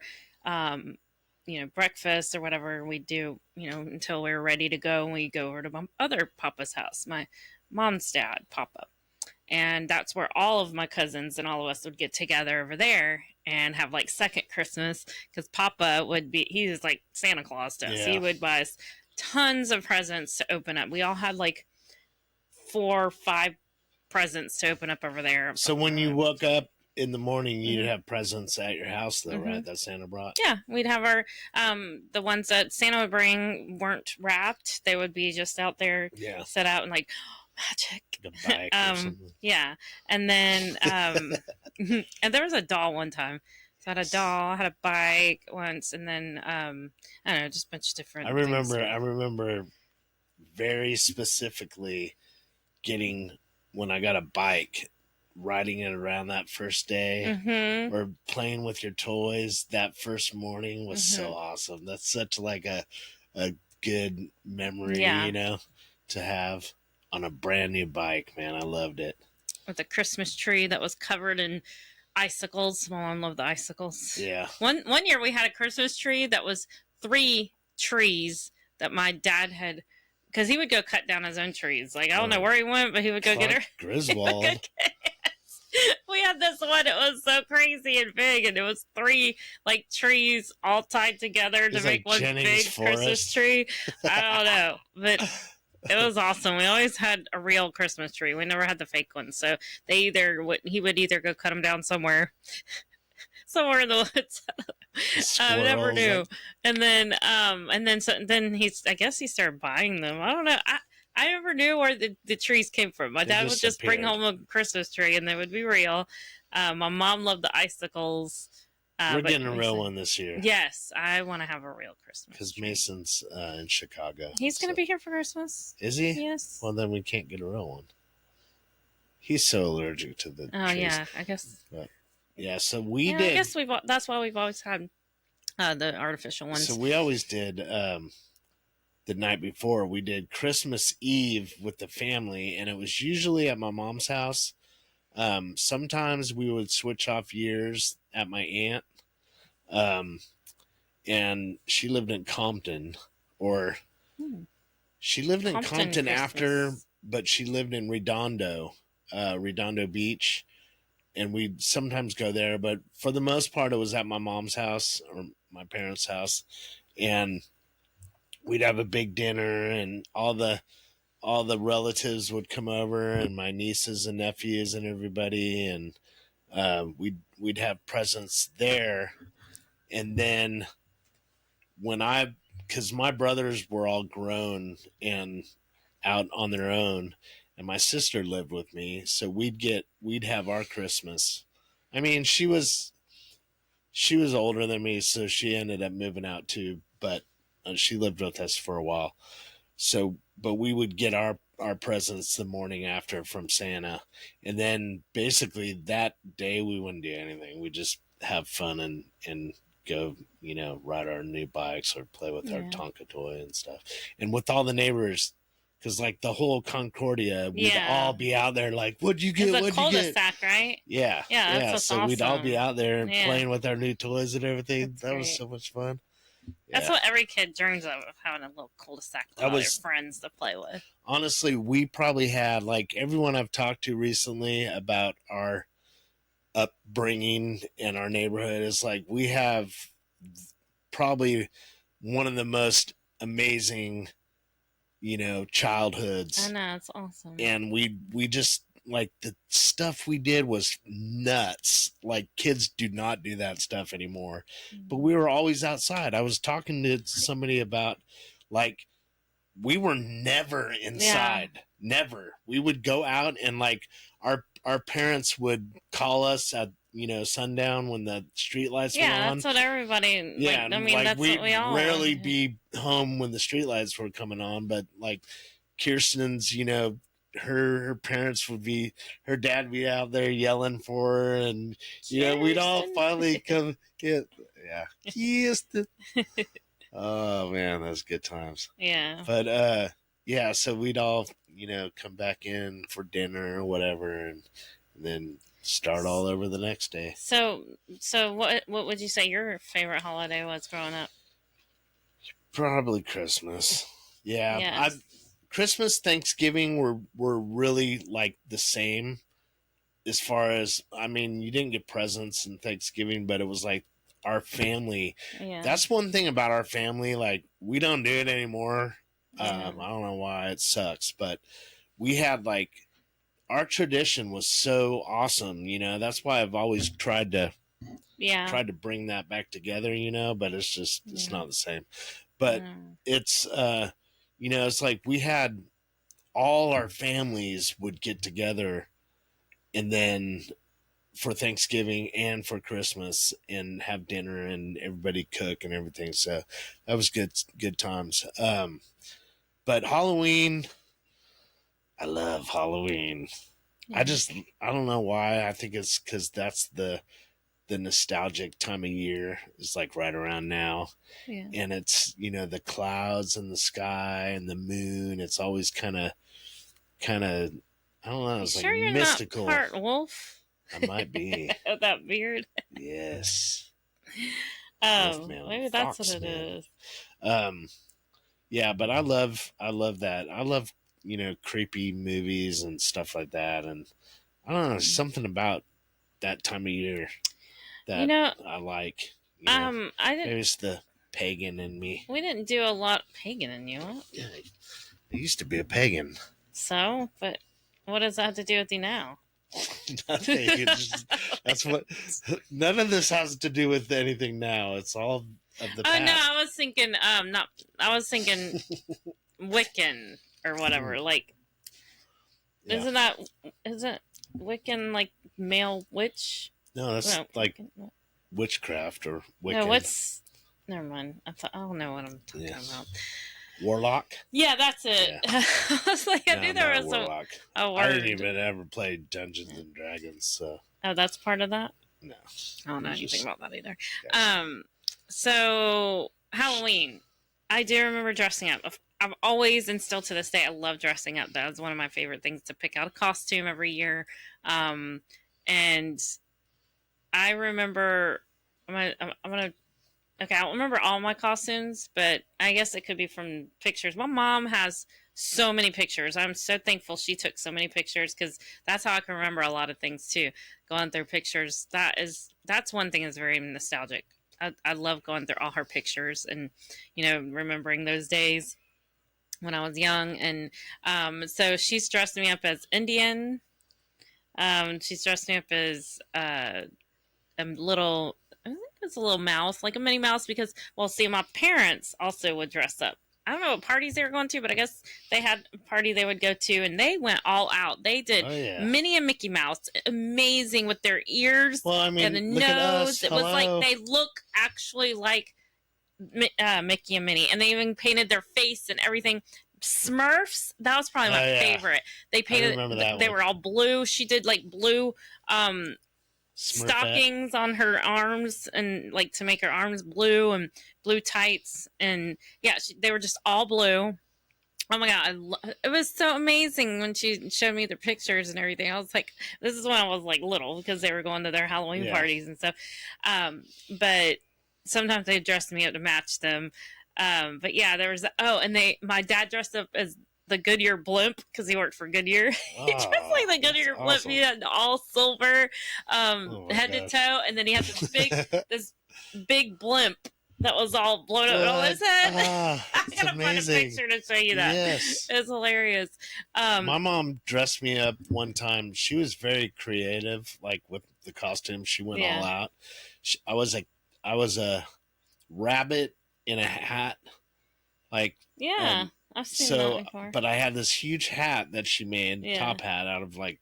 S2: breakfast or whatever we do, until we were ready to go. And we go over to my other Papa's house, my mom's dad, Papa. And that's where all of my cousins and all of us would get together over there and have second Christmas, because Papa he was like Santa Claus to us. Yeah. He would buy us tons of presents to open up. We all had 4 or 5 presents to open up over there.
S1: So when you woke up in the morning, you'd have presents at your house though, right? That Santa brought?
S2: Yeah, we'd have our, the ones that Santa would bring weren't wrapped. They would be just out there set out and magic.
S1: The bike or something.
S2: Yeah. And then and there was a doll one time. So I had a doll, I had a bike once, and then I don't know, just a bunch of different
S1: I remember very specifically when I got a bike, riding it around that first day or playing with your toys that first morning was so awesome. That's such a good memory, to have on a brand new bike, man. I loved it.
S2: With a Christmas tree that was covered in icicles. My mom loved the icicles.
S1: Yeah.
S2: One year we had a Christmas tree that was 3 trees that my dad had, because he would go cut down his own trees. I don't know where he went, but he would go get her.
S1: Griswold.
S2: We had this one. It was so crazy and big, and it was 3 trees all tied together to make one big Christmas tree. I don't know, but It was awesome. We always had a real Christmas tree. We never had the fake ones. So he would either go cut them down somewhere in the woods. I never
S1: Squirrels.
S2: knew. And then I guess he started buying them. I don't know. I never knew where the trees came from. My dad would just bring home a Christmas tree and they would be real. My mom loved the icicles.
S1: We're getting a real one this year.
S2: Yes, I want to have a real Christmas
S1: because
S2: tree.
S1: Mason's in Chicago.
S2: He's going to be here for Christmas.
S1: Is he?
S2: Yes.
S1: Well, then we can't get a real one. He's so allergic to the trees.
S2: Yeah, I guess.
S1: But, yeah, so we did.
S2: I guess that's why we've always had the artificial ones.
S1: So we always did the night before. We did Christmas Eve with the family, and it was usually at my mom's house. Sometimes we would switch off years at my aunt. And she lived in Compton, she lived in Compton after, but she lived in Redondo Beach, and we'd sometimes go there, but for the most part, it was at my mom's house or my parents' house, and we'd have a big dinner, and all the relatives would come over, and my nieces and nephews and everybody, and we'd have presents there. And then because my brothers were all grown and out on their own, and my sister lived with me, so we'd have our Christmas. I mean, she was older than me, so she ended up moving out too, but she lived with us for a while. So, but we would get our presents the morning after from Santa, and then basically that day we wouldn't do anything. We just have fun and go, ride our new bikes or play with our Tonka toy and stuff. And with all the neighbors, because like the whole Concordia, we'd all be out there like, what'd you get? What'd you get?
S2: Cul-de-sac, right?
S1: Yeah. So awesome. We'd all be out there and playing with our new toys and everything. That was so much fun.
S2: That's what every kid dreams of having a little cul-de-sac with all your friends to play with.
S1: Honestly, we probably had, like, everyone I've talked to recently about our upbringing in our neighborhood is like we have probably one of the most amazing, childhoods.
S2: I know, it's awesome.
S1: And we just, like, the stuff we did was nuts. Like, kids do not do that stuff anymore. But we were always outside. I was talking to somebody about, like, we were never inside. Yeah. Never. We would go out and, like, our parents would call us at, sundown when the street lights were on.
S2: Yeah, that's what everybody... Yeah, that's what we all...
S1: We'd rarely be home when the street lights were coming on, but, like, Kirsten's, her parents would be, her dad would be out there yelling for her, and we'd all finally come get, Kirsten. Oh man, those good times.
S2: Yeah.
S1: But so we'd all come back in for dinner or whatever, and then start all over the next day.
S2: So what would you say your favorite holiday was growing up?
S1: Probably Christmas. Yeah. Yes. Christmas, Thanksgiving were really like the same as far as, I mean, you didn't get presents in Thanksgiving, but it was like our family. Yeah. That's one thing about our family. Like, we don't do it anymore. Yeah. I don't know why, it sucks, but we had, like, our tradition was so awesome. That's why I've always tried to bring that back together, but it's just, it's not the same. But it's, it's like we had all our families would get together, and then for Thanksgiving and for Christmas, and have dinner, and everybody cook and everything. So that was good times. But Halloween, I love Halloween. Yeah. I don't know why. I think it's because that's the nostalgic time of year. Is like right around now. Yeah. And it's, the clouds and the sky and the moon. It's always kind of, I don't know. It's
S2: sure, like you're mystical. Not part wolf?
S1: I might be.
S2: That beard.
S1: Yes.
S2: Oh, maybe that's what it is.
S1: Yeah, but I love that. I love, creepy movies and stuff like that. And I don't know, something about that time of year that I like.
S2: I didn't.
S1: Maybe it's the pagan in me.
S2: We didn't do a lot pagan in you.
S1: I used to be a pagan.
S2: So, but what does that have to do with you now?
S1: Nothing. That's what. None of this has to do with anything now. It's all of the past.
S2: No, I was thinking, not. I was thinking Wiccan or whatever. Like,
S1: Yeah.
S2: isn't Wiccan like male witch?
S1: No, that's like witchcraft or Wiccan.
S2: No, never mind. I don't know what I'm talking about.
S1: Warlock?
S2: Yeah, that's it. Yeah. I was like, I knew there was a word.
S1: I didn't even ever play Dungeons and Dragons, so.
S2: Oh, that's part of that?
S1: No.
S2: I don't know anything about that either. So Halloween. I do remember dressing up. I've always, and still to this day, I love dressing up. That's one of my favorite things, to pick out a costume every year. And I remember, I don't remember all my costumes, but I guess it could be from pictures. My mom has so many pictures. I'm so thankful she took so many pictures, because that's how I can remember a lot of things too. Going through pictures, that's one thing that's very nostalgic. I love going through all her pictures and, remembering those days when I was young. And so she's dressed me up as Indian. She's dressed me up as a little, I think it's a little mouse, like a Minnie Mouse, because, my parents also would dress up. I don't know what parties they were going to, but I guess they had a party they would go to, and they went all out. They did Minnie and Mickey Mouse, amazing, with their ears and the nose. It was like they look actually like Mickey and Minnie, and they even painted their face and everything. Smurfs, that was probably my favorite. They painted, they were all blue. She did like blue stockings on her arms, and like to make her arms blue, and blue tights, and they were just all blue. Oh my god, it was so amazing when she showed me the pictures and everything. I was like, this is when I was like little, because they were going to their Halloween parties and stuff. But sometimes they dressed me up to match them. But there was my dad dressed up as the Goodyear blimp, because he worked for Goodyear. He dressed like the Goodyear blimp. Awesome. He had all silver, head to toe, and then he had this big blimp that was all blown up on his head. I gotta find a picture to show you that. Yes. It's hilarious.
S1: My mom dressed me up one time. She was very creative, like with the costume. She went all out. I was a rabbit in a hat, like
S2: I've seen that before.
S1: But I had this huge hat that she made, top hat, out of like,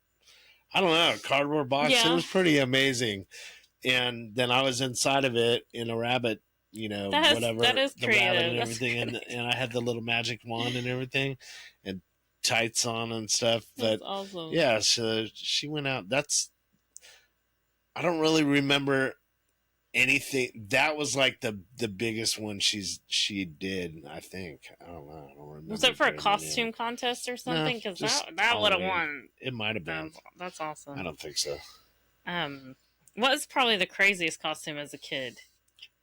S1: I don't know, a cardboard box. It was pretty amazing. And then I was inside of it in a rabbit, whatever,
S2: that is
S1: the
S2: creative.
S1: rabbit and everything, and I had the little magic wand and everything, and tights on and stuff.
S2: That's awesome.
S1: Yeah, so she went out. I don't really remember anything. That was like the biggest one she did, I think. I don't know. I don't remember.
S2: Was it for a costume contest or something? Because that would have won.
S1: It might have been.
S2: That's awesome.
S1: I don't think so.
S2: What was probably the craziest costume as a kid?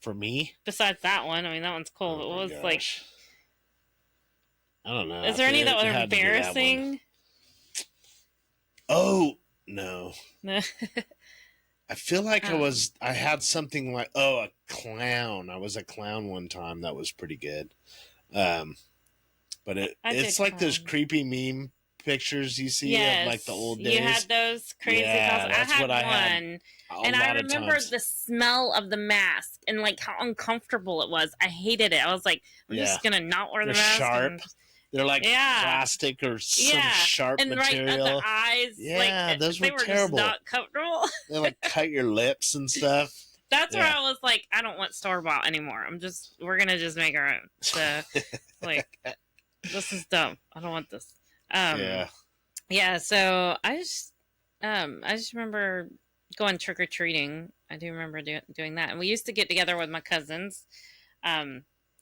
S1: For me?
S2: Besides that one. I mean, that one's cool. But what was like...
S1: I don't know.
S2: Is there any that were embarrassing?
S1: Oh, no. I feel like I had something like, a clown. I was a clown one time. That was pretty good. But it's like those creepy meme pictures you see of like the old days.
S2: You had those crazy costumes.
S1: That's what I had.
S2: And I remember the smell of the mask and like how uncomfortable it was. I hated it. I was like, I'm just going to not wear the mask.
S1: Sharp. They're like plastic or some sharp material.
S2: And the eyes.
S1: Yeah, those were terrible.
S2: Just not comfortable.
S1: They like cut your lips and stuff.
S2: That's where I was like, I don't want store-bought anymore. we're going to just make our own. So, like, this is dumb. I don't want this. So I just remember going trick-or-treating. I do remember doing that. And we used to get together with my cousins,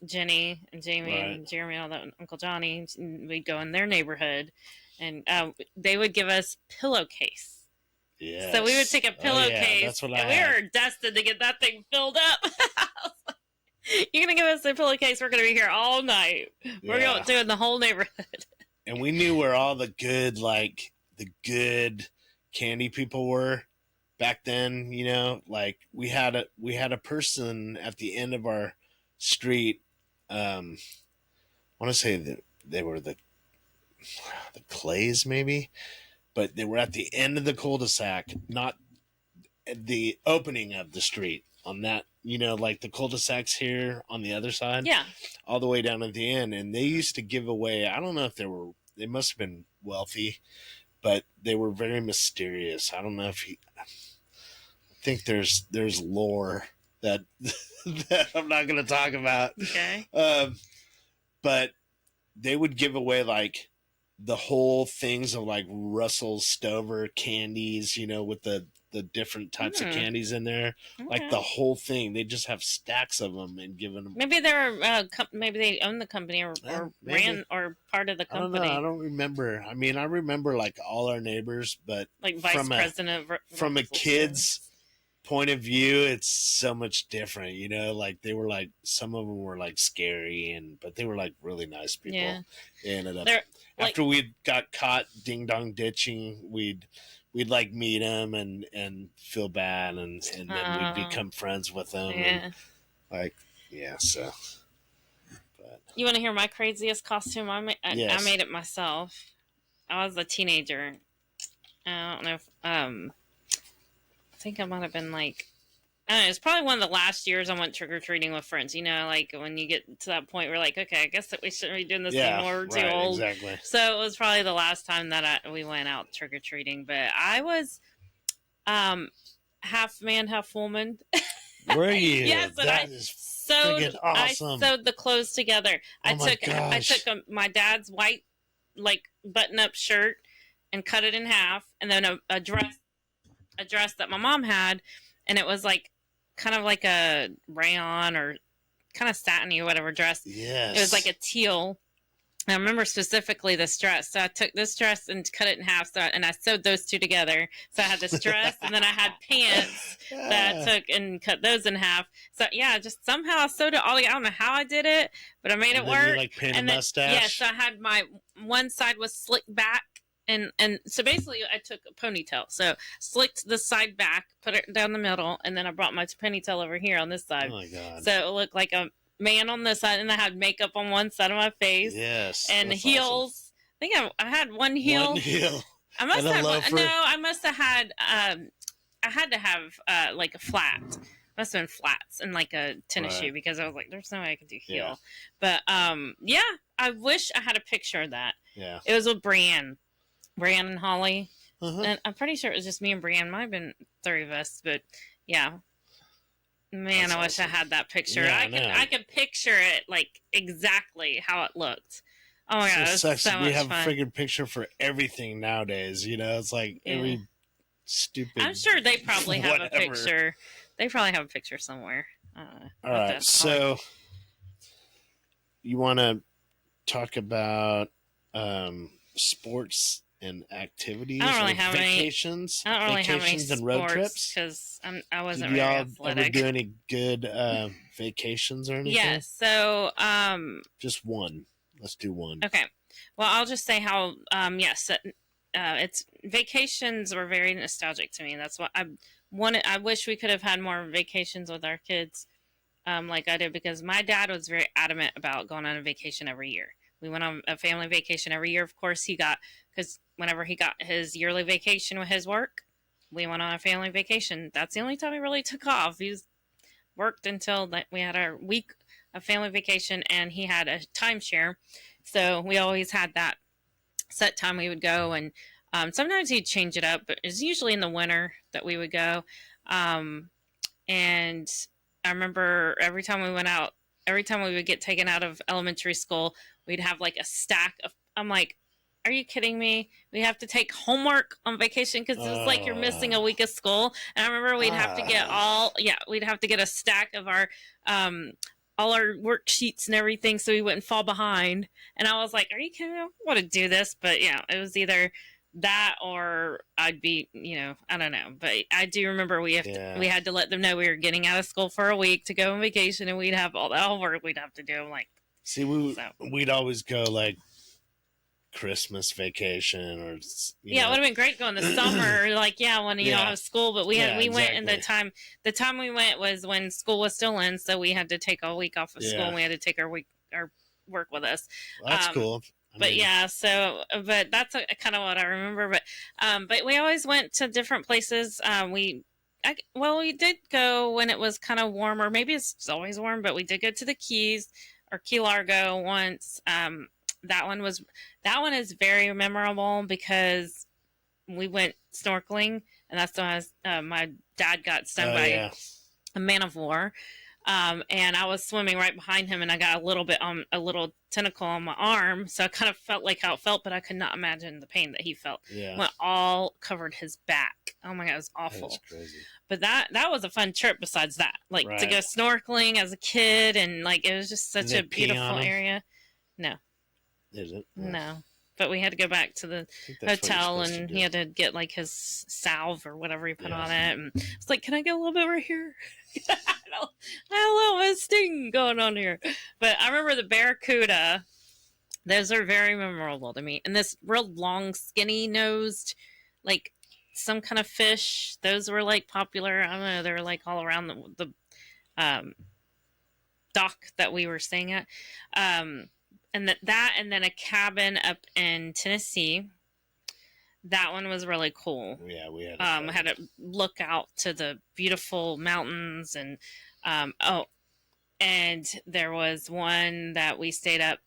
S2: Jenny and Jamie and Jeremy and all that, Uncle Johnny. We'd go in their neighborhood, and they would give us pillowcase.
S1: Yeah.
S2: So we would take a pillowcase,
S1: that's what
S2: and we were destined to get that thing filled up. You're going to give us a pillowcase, we're going to be here all night. We're going to do it in the whole neighborhood.
S1: And we knew where all the good candy people were back then, like we had a person at the end of our street. I want to say that they were the the Clays maybe, but they were at the end of the cul-de-sac, not at the opening of the street on that, like the cul-de-sacs here on the other side.
S2: Yeah.
S1: All the way down at the end. And they used to give away, I don't know if they must have been wealthy, but they were very mysterious. I don't know if I think there's lore that that I'm not going to talk about.
S2: Okay.
S1: But they would give away like the whole things of like Russell Stover candies, with the different types of candies in there, like the whole thing. They just have stacks of them and giving them.
S2: Maybe they're maybe they own the company or ran or part of the company.
S1: I don't remember. I mean, I remember like all our neighbors, but
S2: like vice president
S1: from a kid's point of view, it's so much different. Like they were like, some of them were like scary, but they were like really nice people.
S2: Yeah.
S1: They ended up after we got caught ding dong ditching, we'd like meet them and feel bad, and then we'd become friends with them.
S2: Yeah.
S1: And so. But
S2: you want to hear my craziest costume? I made it myself. I was a teenager. I don't know if I think I might have been like, I don't know, it's probably one of the last years I went trick-or-treating with friends. Like when you get to that point, we're like, okay, I guess that we shouldn't be doing this anymore. We're too old.
S1: Exactly.
S2: So it was probably the last time that we went out trick-or-treating. But I was half man, half woman.
S1: Were you?
S2: Yes, and
S1: that is freaking awesome.
S2: I sewed the clothes together. I took my dad's white like button-up shirt and cut it in half, and then a dress that my mom had, and it was like kind of like a rayon or kind of satiny or whatever dress.
S1: Yes.
S2: It was like a teal. And I remember specifically this dress. So I took this dress and cut it in half, and I sewed those two together. So I had this dress, and then I had pants that I took and cut those in half. So yeah, just somehow I sewed it all together. I don't know how I did it, but I made it work.
S1: You like paint a mustache?
S2: Yeah, so I had my one side was slicked back. And so basically I took a ponytail. So slicked the side back, put it down the middle, and then I brought my ponytail over here on this side.
S1: Oh my God.
S2: So it looked like a man on this side, and I had makeup on one side of my face.
S1: Yes.
S2: And heels. Awesome. I think I had one heel.
S1: One heel.
S2: I must have I must have had I had to have like a flat. Must have been flats and like a tennis shoe, because I was like, there's no way I could do heel. Yeah. But yeah, I wish I had a picture of that.
S1: Yeah.
S2: It was with Brienne and Holly. And I'm pretty sure it was just me and Brienne. Might have been three of us, but yeah. Man, that's I wish awesome. I had that picture. Yeah, I could picture it like exactly how it looked. Oh my God, it sucks. So
S1: we have
S2: fun.
S1: A friggin' picture for everything nowadays. It's like every stupid.
S2: I'm sure they probably have a picture. They probably have a picture somewhere.
S1: All right, so you want to talk about sports and activities?
S2: I don't really have
S1: vacations.
S2: I don't really have any
S1: and road trips
S2: because I wasn't
S1: Did
S2: really
S1: y'all
S2: athletic.
S1: ever do any good vacations or anything?
S2: Yes. So
S1: just one. Let's do one.
S2: Okay. Well, I'll just say how yes, it's vacations were very nostalgic to me. That's what I wanted. I wish we could have had more vacations with our kids, like I did, because my dad was very adamant about going on a vacation every year. We went on a family vacation every year. Of course, because whenever he got his yearly vacation with his work, we went on a family vacation. That's the only time he really took off. He worked until we had our week of family vacation, and he had a timeshare. So we always had that set time we would go, and sometimes he'd change it up, but it's usually in the winter that we would go. And I remember every time we would get taken out of elementary school, we'd have like a stack of, I'm like, are you kidding me? We have to take homework on vacation because it's like you're missing a week of school. And I remember we'd have to get a stack of our, all our worksheets and everything so we wouldn't fall behind. And I was like, are you kidding me? I want to do this. But yeah, it was either that or I'd be, I don't know. But I do remember we had to let them know we were getting out of school for a week to go on vacation, and we'd have all that homework we'd have to do. I'm like,
S1: see, we'd always go like Christmas vacation or
S2: it would have been great going the summer, like when you don't have school. But we went, and the time we went was when school was still in, so we had to take a week off of school, and we had to take our work with us.
S1: Well, that's cool.
S2: But yeah, so but that's kind of what I remember. But we always went to different places. We did go when it was kind of warmer. Maybe it's always warm, but we did go to the Keys or Key Largo once. That one is very memorable because we went snorkeling, and that's when my dad got stung by a man of war. And I was swimming right behind him, and I got a little tentacle on my arm, so I kind of felt like how it felt, but I could not imagine the pain that he felt.
S1: Yeah,
S2: when all covered his back. Oh my god, it was awful.
S1: That's crazy.
S2: But that was a fun trip. Besides that, like to go snorkeling as a kid, and like it was just such a beautiful area. No,
S1: is it?
S2: No. But we had to go back to the hotel, and he had to get like his salve or whatever he put on it. And it's like, can I get a little bit right here? I had a little bit of sting going on here. But I remember the barracuda. Those are very memorable to me. And this real long, skinny nosed, like some kind of fish. Those were like popular. I don't know. They were like all around the dock that we were staying at. And then a cabin up in Tennessee. That one was really cool.
S1: Yeah, we had.
S2: I had to look out to the beautiful mountains, and and there was one that we stayed up,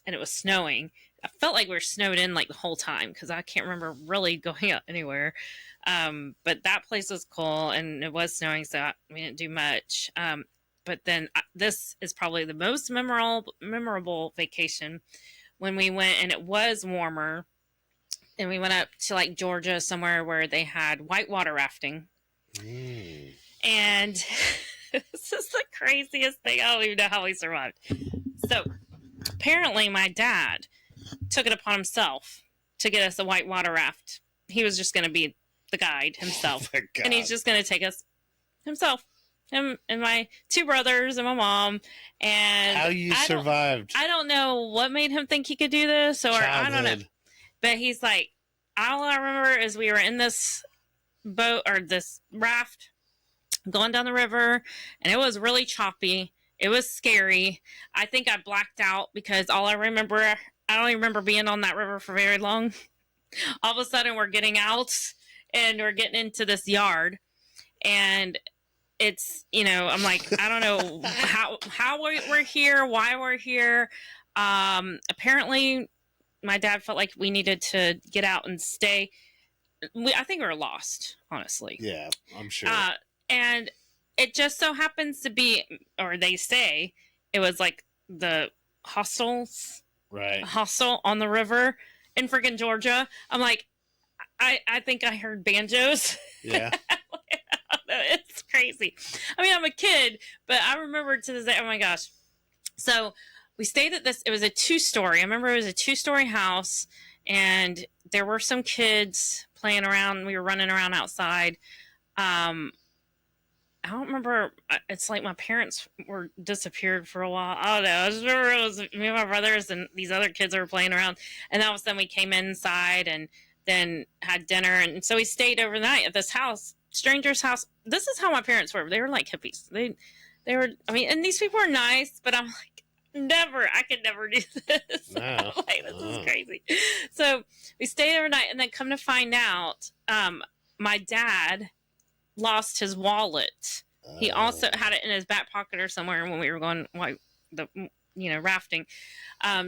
S2: and it was snowing. I felt like we were snowed in like the whole time because I can't remember really going out anywhere. But that place was cool, and it was snowing, so we didn't do much. But then this is probably the most memorable vacation when we went, and it was warmer, and we went up to like Georgia somewhere where they had whitewater rafting. And this is the craziest thing. I don't even know how we survived. So apparently my dad took it upon himself to get us a whitewater raft. He was just going to be the guide himself.
S1: Oh,
S2: and he's just going to take us himself. Him and my two brothers and my mom. And
S1: how you survived?
S2: I don't know what made him think he could do this, or I don't know. But he's like, all I remember is we were in this boat or this raft going down the river, and it was really choppy. It was scary. I think I blacked out because I don't even remember being on that river for very long. All of a sudden we're getting out and we're getting into this yard, and it's, I'm like, I don't know how we're here, why we're here. Apparently my dad felt like we needed to get out and stay. I think we were lost, honestly.
S1: Yeah, I'm sure.
S2: And it just so happens to be, or they say, it was like the hostel on the river in freaking Georgia. I'm like, I think I heard banjos.
S1: Yeah.
S2: It's crazy. I mean, I'm a kid, but I remember to this day, oh my gosh. So we stayed at this, it was a 2-story. I remember it was a 2-story house, and there were some kids playing around. We were running around outside. I don't remember. It's like my parents were disappeared for a while. I don't know. I just remember it was me and my brothers and these other kids that were playing around. And all of a sudden we came inside and then had dinner. And so we stayed overnight at this house, stranger's house. This is how my parents were. They were like hippies. They were, I mean, and these people are nice, but I'm like, I could never do this.
S1: No.
S2: Like, this is crazy. So we stayed overnight, and then come to find out, my dad lost his wallet. He also had it in his back pocket or somewhere when we were going rafting.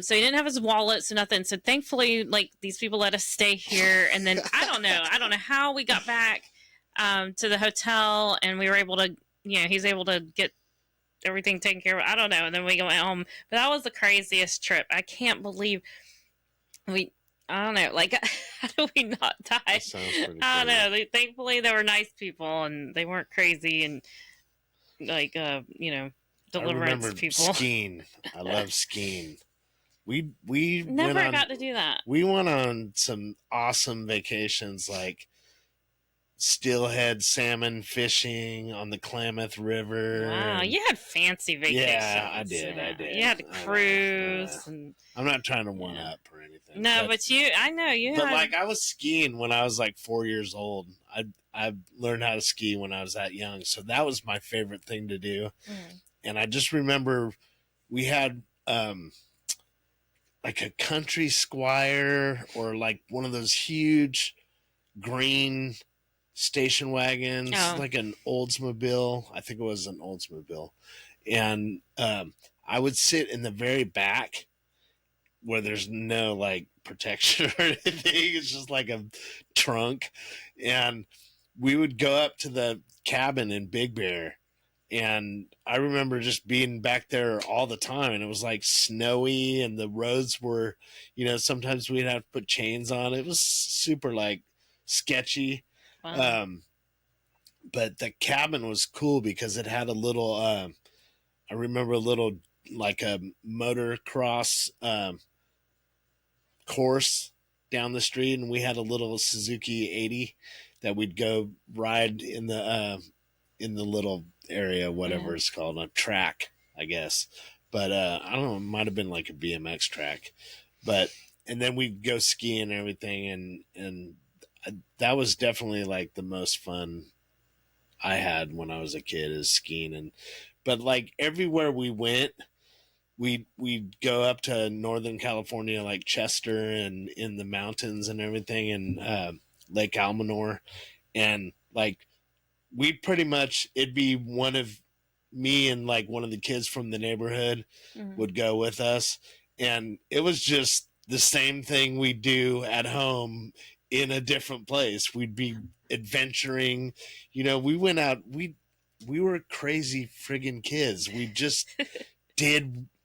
S2: So he didn't have his wallet, so nothing. So thankfully, like, these people let us stay here. And then I don't know how we got back to the hotel, and we were able to, he's able to get everything taken care of. I don't know. And then we went home. But that was the craziest trip. I can't believe I don't know. Like, how do we not die?
S1: That sounds pretty
S2: I don't know. Thankfully, they were nice people, and they weren't crazy and, like, deliverance people.
S1: Skiing. I love skiing. We
S2: never got to do that.
S1: We went on some awesome vacations, like steelhead salmon fishing on the Klamath River.
S2: Wow, you had fancy vacations.
S1: Yeah, I did.
S2: You had to cruise. And
S1: I'm not trying to one up or anything.
S2: No, but I know you
S1: But
S2: had...
S1: like, I was skiing when I was like 4 years old. I learned how to ski when I was that young, so that was my favorite thing to do. And I just remember we had like a country squire or like one of those huge green station wagons,
S2: Oh,
S1: like an Oldsmobile. I think it was an Oldsmobile. And I would sit in the very back where there's no like protection or anything. It's just like a trunk. And we would go up to the cabin in Big Bear. And I remember just being back there all the time, and it was like snowy, and the roads were, sometimes we'd have to put chains on. It was super like sketchy.
S2: fun.
S1: Um, but the cabin was cool because it had a little, I remember a little like a motocross course down the street, and we had a little Suzuki 80 that we'd go ride in the little area, whatever
S2: Yeah.
S1: it's called, a track, I guess. But I don't know, it might have been like a BMX track. But and then we'd go skiing and everything, and that was definitely like the most fun I had when I was a kid is skiing. And but like everywhere we went, we'd go up to Northern California, like Chester and in the mountains and everything, and Lake Almanor, and like we'd pretty much, it'd be one of me and like one of the kids from the neighborhood
S2: Mm-hmm.
S1: would go with us, and it was just the same thing we do at home in a different place. We'd be adventuring, we went out, we were crazy friggin' kids. We just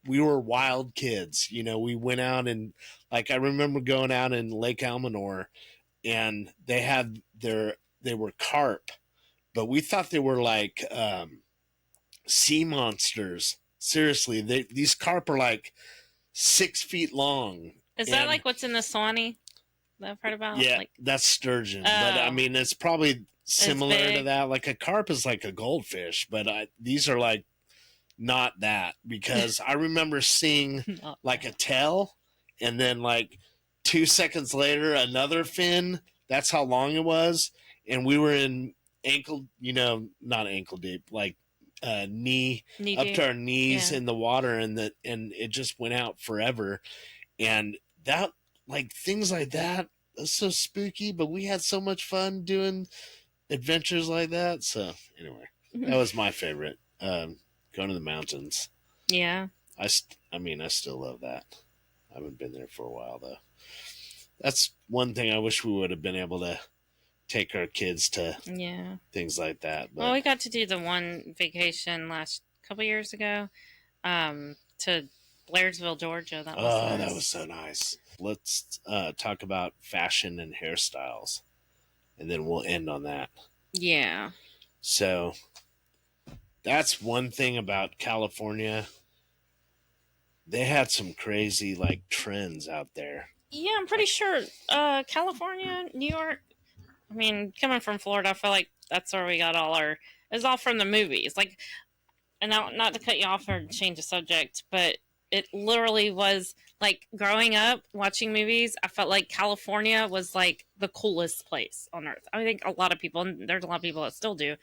S1: we were wild kids. We went out, and like I remember going out in Lake Almanor, and they were carp, but we thought they were like sea monsters. Seriously, these carp are like 6 feet long.
S2: Is that
S1: And
S2: like what's in the Swanee that I've heard about?
S1: yeah,
S2: Like,
S1: that's sturgeon. But I
S2: oh,
S1: mean, it's probably
S2: it's
S1: similar to
S2: big.
S1: that. Like a carp is like a goldfish, but these are like not that, because I remember seeing
S2: Not
S1: like a
S2: bad.
S1: tail, and then like 2 seconds later another fin. That's how long it was, and we were in ankle, not ankle deep, like knee
S2: Knee
S1: up to
S2: deep.
S1: our knees
S2: Yeah.
S1: in the water, and it just went out forever. And that, like things like that, that's so spooky. But we had so much fun doing adventures like that. So anyway, that was my favorite. Going to the mountains.
S2: Yeah.
S1: I mean, I still love that. I haven't been there for a while though. That's one thing I wish we would have been able to take our kids to,
S2: Yeah.
S1: things like that. But
S2: Well, we got to do the one vacation last couple years ago, to Blairsville, Georgia. That was
S1: oh, that
S2: nice.
S1: was so nice. Let's talk about fashion and hairstyles, and then we'll end on that.
S2: Yeah.
S1: So that's one thing about California. They had some crazy like trends out there.
S2: Yeah, I'm pretty sure California, New York. I mean, coming from Florida, I feel like that's where we got all our. It's all from the movies. Like, and not to cut you off or change the subject, but it literally was like growing up watching movies. I felt like California was like the coolest place on earth. I think a lot of people, and there's a lot of people that still do,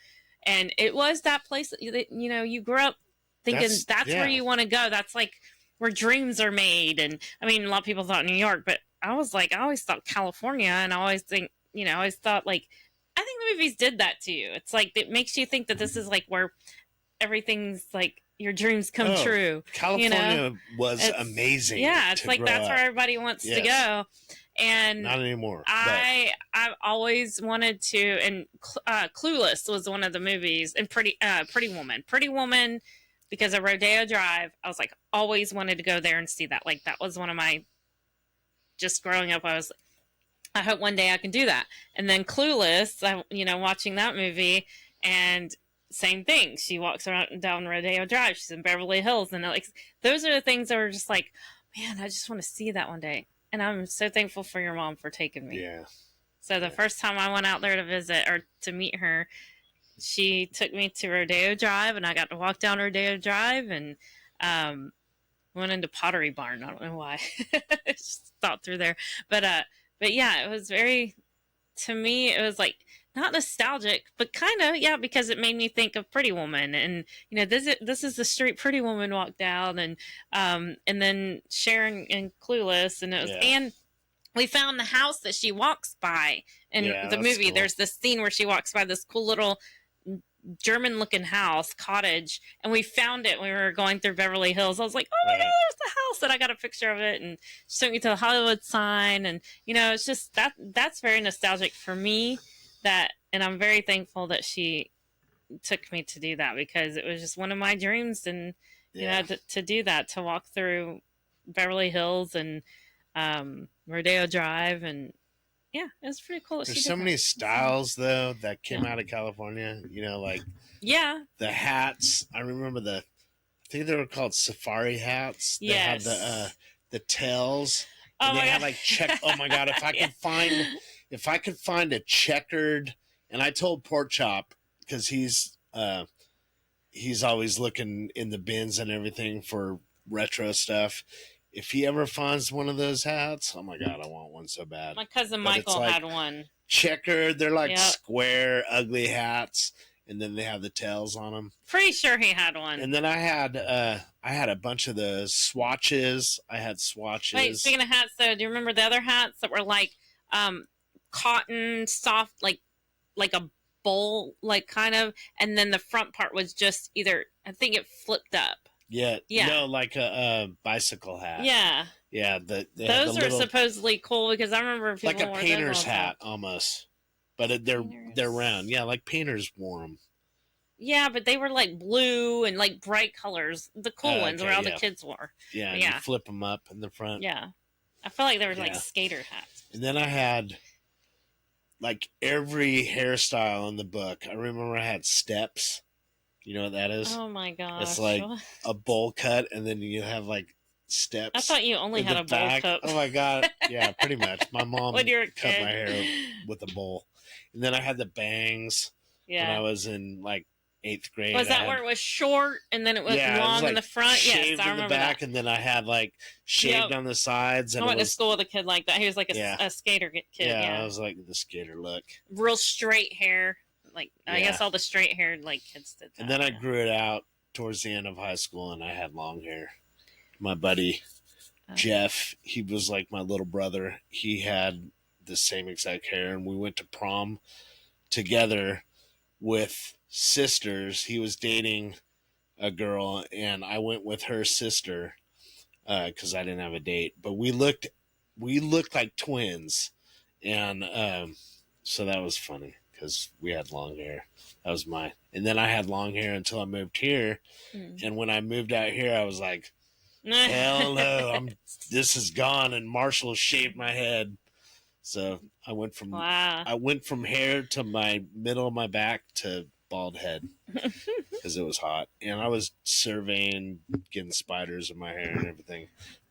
S2: and it was that place that you grew up thinking that's where
S1: Yeah.
S2: you want to go. That's like where dreams are made. And I mean, a lot of people thought New York, but I was like, I always thought California, and I always think, I always thought like, I think the movies did that to you. It's like it makes you think that this is like where everything's like your dreams come
S1: Oh,
S2: true.
S1: California was
S2: It's-
S1: amazing.
S2: Yeah, it's
S1: to
S2: like
S1: grow
S2: that's
S1: up.
S2: where everybody wants to
S1: Yes.
S2: go. And
S1: Not anymore.
S2: I've always wanted to, and Clueless was one of the movies, and Pretty Woman, because of Rodeo Drive. I was like always wanted to go there and see that. Like that was one of my, just growing up. I hope one day I can do that. And then Clueless, watching that movie, and same thing. She walks around down Rodeo Drive. She's in Beverly Hills, and like those are the things that were just like, man, I just want to see that one day. And I'm so thankful for your mom for taking me.
S1: Yeah.
S2: So the first time I went out there to visit or to meet her, she took me to Rodeo Drive, and I got to walk down Rodeo Drive, and went into Pottery Barn. I don't know why. Just thought through there, but yeah, it was very. To me, it was like not nostalgic, but kind of, yeah, because it made me think of Pretty Woman, and this is the street Pretty Woman walked down, and then Sharon and Clueless, and it was,
S1: Yeah.
S2: and we found the house that she walks by in the
S1: that's
S2: movie.
S1: cool.
S2: There's this scene where she walks by this cool little German-looking cottage, and we found it when we were going through Beverly Hills. I was like, oh my God, there's the house, and I got a picture of it, and she took me to the Hollywood sign, and it's just that's very nostalgic for me. And I'm very thankful that she took me to do that, because it was just one of my dreams, and to do that, to walk through Beverly Hills and Rodeo Drive, and yeah, it was pretty cool.
S1: There's so many styles though that came out of California. Like the hats. I remember I think they were called safari hats. They had the tails. And they had like oh my God, if I could find a checkered, and I told Pork Chop, because he's always looking in the bins and everything for retro stuff. If he ever finds one of those hats, oh my God, I want one so bad.
S2: My cousin Michael had one.
S1: Checkered, they're like square, ugly hats, and then they have the tails on them.
S2: Pretty sure he had one.
S1: And then I had a bunch of the swatches. I had swatches.
S2: Wait, speaking of hats, though, do you remember the other hats that were like cotton, soft, like a bowl, like kind of, and then the front part was just either, I think it flipped up. Yeah. No,
S1: like a bicycle hat.
S2: Yeah.
S1: Yeah.
S2: Those are supposedly cool, because I remember people
S1: like a painter's hat almost, but they're round. Yeah, like painters wore them.
S2: Yeah, but they were like blue and like bright colors. The cool ones where all the kids wore.
S1: Yeah, you flip them up in the front.
S2: Yeah. I feel like they were like skater hats.
S1: And then I had like every hairstyle in the book. I remember I had steps. You know what that is?
S2: Oh my gosh.
S1: It's like a bowl cut, and then you have like steps.
S2: I thought you only had a bowl cut.
S1: Oh my God. Yeah, pretty much. My mom
S2: when you were a
S1: cut
S2: kid.
S1: my hair with a bowl. And then I had the bangs when I was in like 8th grade.
S2: Was that where it was short and then it was long in the front?
S1: Yes, I remember the back, and then I had like shaved on the sides. And
S2: I went to school with a kid like that. He was like a skater kid.
S1: Yeah, I was like the skater look.
S2: Real straight hair. Like I guess all the straight haired like kids did that.
S1: And then I grew it out towards the end of high school, and I had long hair. My buddy Jeff, he was like my little brother. He had the same exact hair, and we went to prom together with sisters. He was dating a girl, and I went with her sister because I didn't have a date. But we looked like twins, and so that was funny because we had long hair. That was mine. And then I had long hair until I moved here, and when I moved out here, I was like, hell no, this is gone. And Marshall shaved my head. So I went from hair to my middle of my back to bald head because it was hot, and I was surveying, getting spiders in my hair and everything.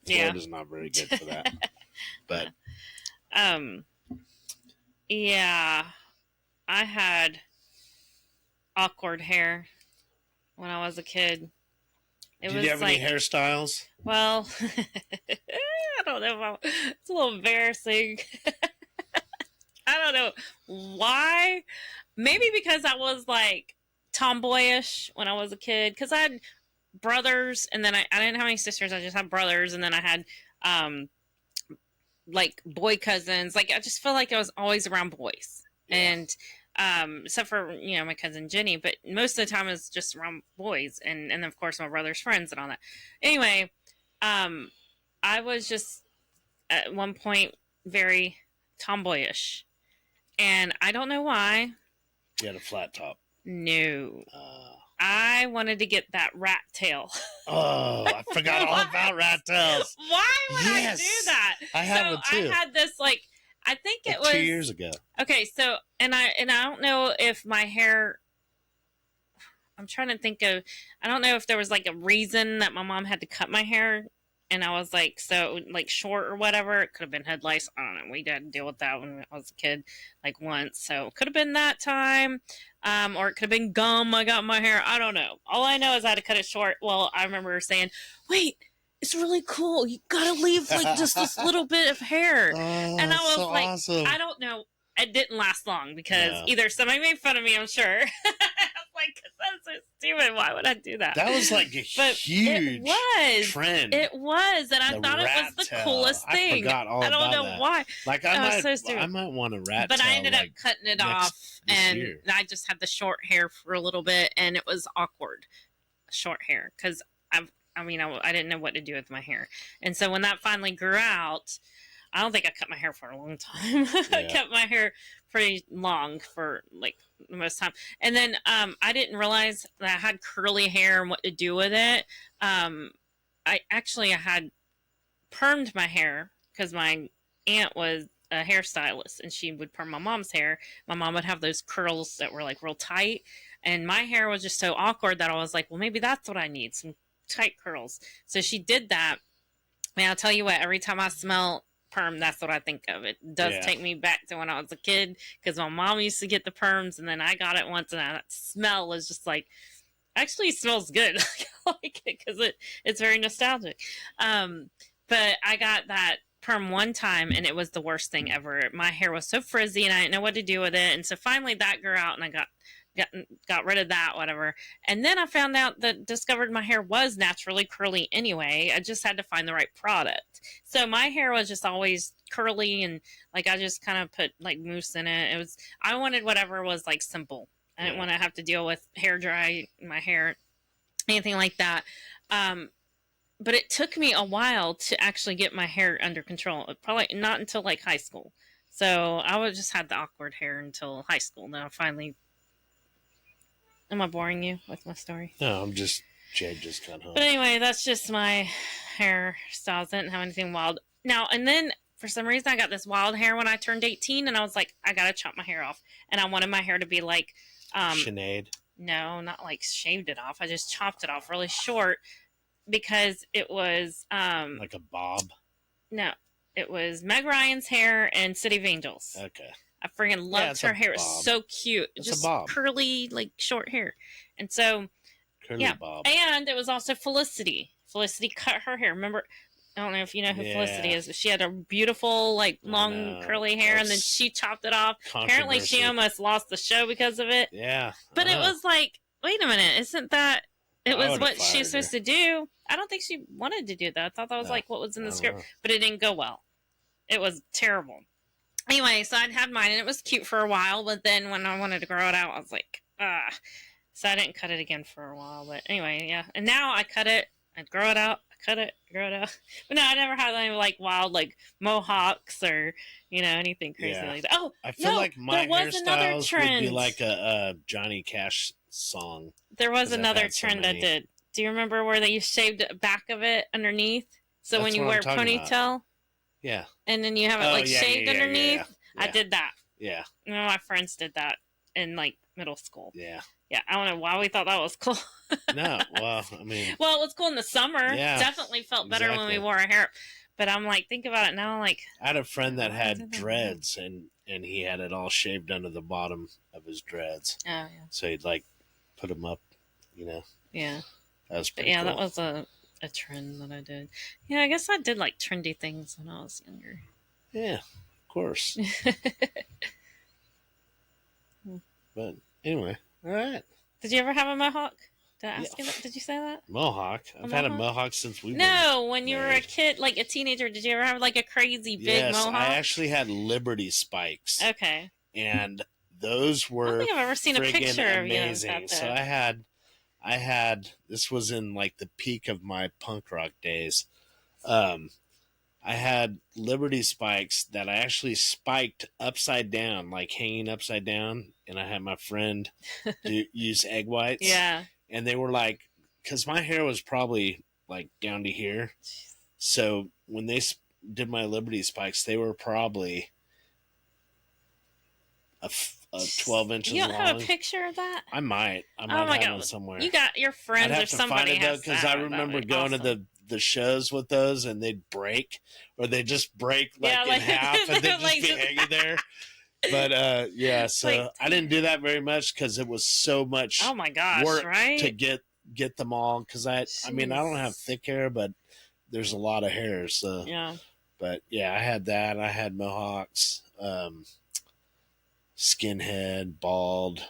S1: Florida's not very good for that. But
S2: I had awkward hair when I was a kid.
S1: Did you have any hairstyles?
S2: Well, I don't know. It's a little embarrassing. I don't know why. Maybe because I was like tomboyish when I was a kid. Because I had brothers, and then I didn't have any sisters. I just had brothers, and then I had like boy cousins. Like I just feel like I was always around boys, and except for my cousin Jenny. But most of the time it was just around boys, and of course my brother's friends and all that. Anyway, I was just at one point very tomboyish. And I don't know why.
S1: You had a flat top.
S2: No. I wanted to get that rat tail.
S1: Oh, I forgot all about rat tails.
S2: Why would I do that?
S1: I have it too.
S2: I had this I think it was
S1: 2 years ago.
S2: Okay, so and I don't know if my hair. I'm trying to think of. I don't know if there was like a reason that my mom had to cut my hair. And I was like, short or whatever. It could have been head lice. I don't know. We didn't deal with that when I was a kid, like once. So it could have been that time. Or it could have been gum I got in my hair. I don't know. All I know is I had to cut it short. Well, I remember saying, wait, it's really cool. You got to leave like just this little bit of hair.
S1: And I was so like, awesome.
S2: I don't know. it didn't last long because
S1: No.
S2: either somebody made fun of me, I'm sure. Like, that's so stupid. Why would I do that?
S1: That was like a huge trend.
S2: It was, and I thought it was the coolest thing.
S1: I forgot all about that.
S2: I don't know why.
S1: Like I might want a rat tail.
S2: But I ended up cutting it off, and I just had the short hair for a little bit, and it was awkward, short hair, because I didn't know what to do with my hair, and so when that finally grew out, I don't think I cut my hair for a long time. I kept my hair pretty long for like the most time. And then I didn't realize that I had curly hair and what to do with it. I had permed my hair because my aunt was a hairstylist and she would perm my mom's hair. My mom would have those curls that were like real tight. And my hair was just so awkward that I was like, well, maybe that's what I need, some tight curls. So she did that. Man, I'll tell you what, every time I smell perm, that's what I think of. It does take me back to when I was a kid because my mom used to get the perms and then I got it once and that smell was just like, actually smells good. I like it because it's very nostalgic. But I got that perm one time and it was the worst thing ever. My hair was so frizzy and I didn't know what to do with it. And so finally that grew out and I got rid of that, whatever. And then I found out discovered my hair was naturally curly anyway. I just had to find the right product. So my hair was just always curly and like I just kind of put like mousse in it. I wanted whatever was like simple. I didn't want to have to deal with hair dry in my hair, anything like that. But it took me a while to actually get my hair under control. Probably not until like high school. So I would just had the awkward hair until high school. Then I finally. Am I boring you with my story?
S1: No, Jade just got home.
S2: But anyway, that's just my hairstyles. I didn't have anything wild. Now, and then for some reason I got this wild hair when I turned 18 and I was like, I gotta chop my hair off. And I wanted my hair to be like
S1: Sinead.
S2: No, not like shaved it off. I just chopped it off really short because it was
S1: like a bob?
S2: No. It was Meg Ryan's hair and City of Angels.
S1: Okay.
S2: I freaking loved her hair. It was so cute.
S1: It's
S2: just
S1: a bob.
S2: Curly, like short hair. And so,
S1: bob.
S2: And it was also Felicity. Felicity cut her hair. Remember, I don't know if you know who Felicity is, but she had a beautiful, like long curly hair and then she chopped it off. Apparently she almost lost the show because of it.
S1: Yeah.
S2: But it was like, wait a minute, isn't that, it was what she was supposed to do. I don't think she wanted to do that. I thought that was like what was in the script, but it didn't go well. It was terrible. Anyway, so I'd had mine, and it was cute for a while, but then when I wanted to grow it out, I was like, so I didn't cut it again for a while, but anyway, yeah. And now I cut it, I'd grow it out, I cut it, grow it out. But no, I never had any, like, wild, like, mohawks or, anything crazy like that. Oh,
S1: I feel like my hairstyles would be like a Johnny Cash song.
S2: There was another trend I did. Do you remember where you shaved the back of it underneath? So when you wear a ponytail?
S1: Yeah.
S2: And then you have it shaved underneath.
S1: Yeah.
S2: I did that.
S1: Yeah.
S2: None of my friends did that in like middle school.
S1: Yeah.
S2: Yeah. I don't know why we thought that was cool.
S1: No. Well, I mean.
S2: Well, it was cool in the summer.
S1: Yeah.
S2: Definitely felt better when we wore our hair. But I'm like, think about it now. Like,
S1: I had a friend that had dreads and he had it all shaved under the bottom of his dreads.
S2: Oh, yeah.
S1: So he'd like put them up,
S2: Yeah.
S1: That was pretty cool.
S2: That was a trend that I did. Yeah, I guess I did like trendy things when I was younger.
S1: Yeah, of course. But anyway, all right.
S2: Did you ever have a mohawk? Did I ask you that? Did you say that?
S1: Mohawk? I've had a mohawk since we were
S2: when you were a kid, like a teenager, did you ever have like a crazy big mohawk?
S1: I actually had Liberty spikes.
S2: Okay.
S1: And those were
S2: I don't think I've ever seen a picture
S1: amazing.
S2: of you.
S1: So I had this was in like the peak of my punk rock days. I had Liberty spikes that I actually spiked upside down, like hanging upside down, and I had my friend use egg whites.
S2: Yeah.
S1: And they were like, because my hair was probably like down to here. So when they did my Liberty spikes, they were probably a 12 inches long.
S2: You don't have a picture of that?
S1: I might have one somewhere.
S2: You got your friends or somebody
S1: find it, though, because I remember going to the shows with those and they'd break, or they just break in half and they'd just be hanging there. But so I didn't do that very much because it was so much work to get them all. Because I mean, I don't have thick hair, but there's a lot of hair. So
S2: yeah.
S1: But yeah, I had that. I had mohawks. skinhead, bald,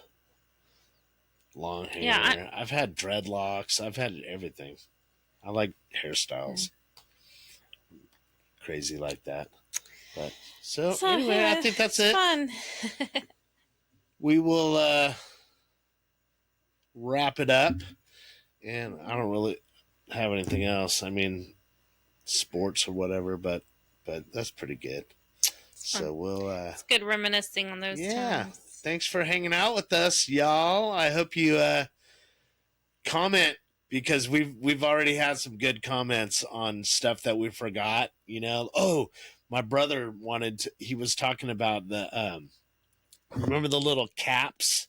S1: long hair.
S2: Yeah,
S1: I've had dreadlocks. I've had everything. I like hairstyles. Crazy like that. But so anyway,
S2: yeah,
S1: I think that's
S2: it's
S1: it.
S2: fun.
S1: We will wrap it up. And I don't really have anything else. I mean, sports or whatever, but that's pretty good. So we'll
S2: it's good reminiscing on those times.
S1: Thanks for hanging out with us, y'all. I hope you comment, because we've already had some good comments on stuff that we forgot, you know. Oh, my brother he was talking about the remember the little caps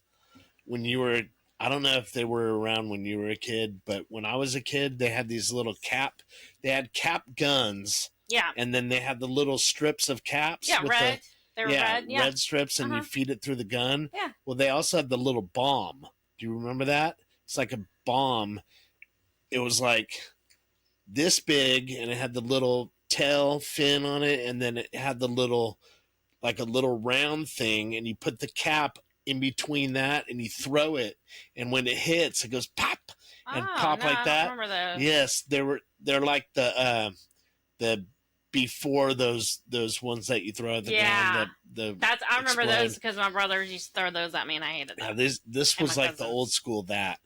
S1: when you were, I don't know if they were around when you were a kid, but when I was a kid, they had these little they had cap guns.
S2: Yeah.
S1: And then they had the little strips of caps.
S2: Yeah,
S1: with
S2: red. They were red. Yeah.
S1: Red strips, and you feed it through the gun.
S2: Yeah.
S1: Well, they also had the little bomb. Do you remember that? It's like a bomb. It was like this big, and it had the little tail fin on it, and then it had the little, like a little round thing, and you put the cap in between that, and you throw it, and when it hits, it goes pop and pop like that.
S2: I remember those.
S1: Yes, they're like the before those ones that you throw at the ground.
S2: I remember those because my brothers used to throw those at me, and I hated them.
S1: Yeah, this was like the old school that.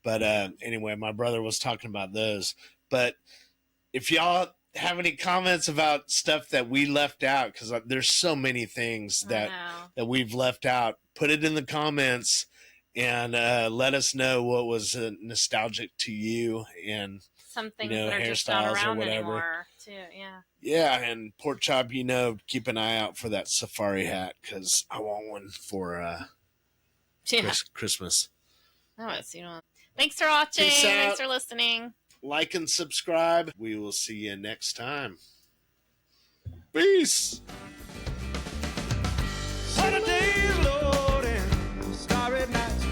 S1: But anyway, my brother was talking about those. But if y'all have any comments about stuff that we left out, because there's so many things that we've left out, put it in the comments and let us know what was nostalgic to you, and
S2: some things that are just not around anymore too.
S1: Yeah, and Pork Chop, keep an eye out for that safari hat, because I want one for Christmas.
S2: Thanks for watching. Thanks for listening.
S1: Like and subscribe. We will see you next time. Peace. Saturday loading, starry nights.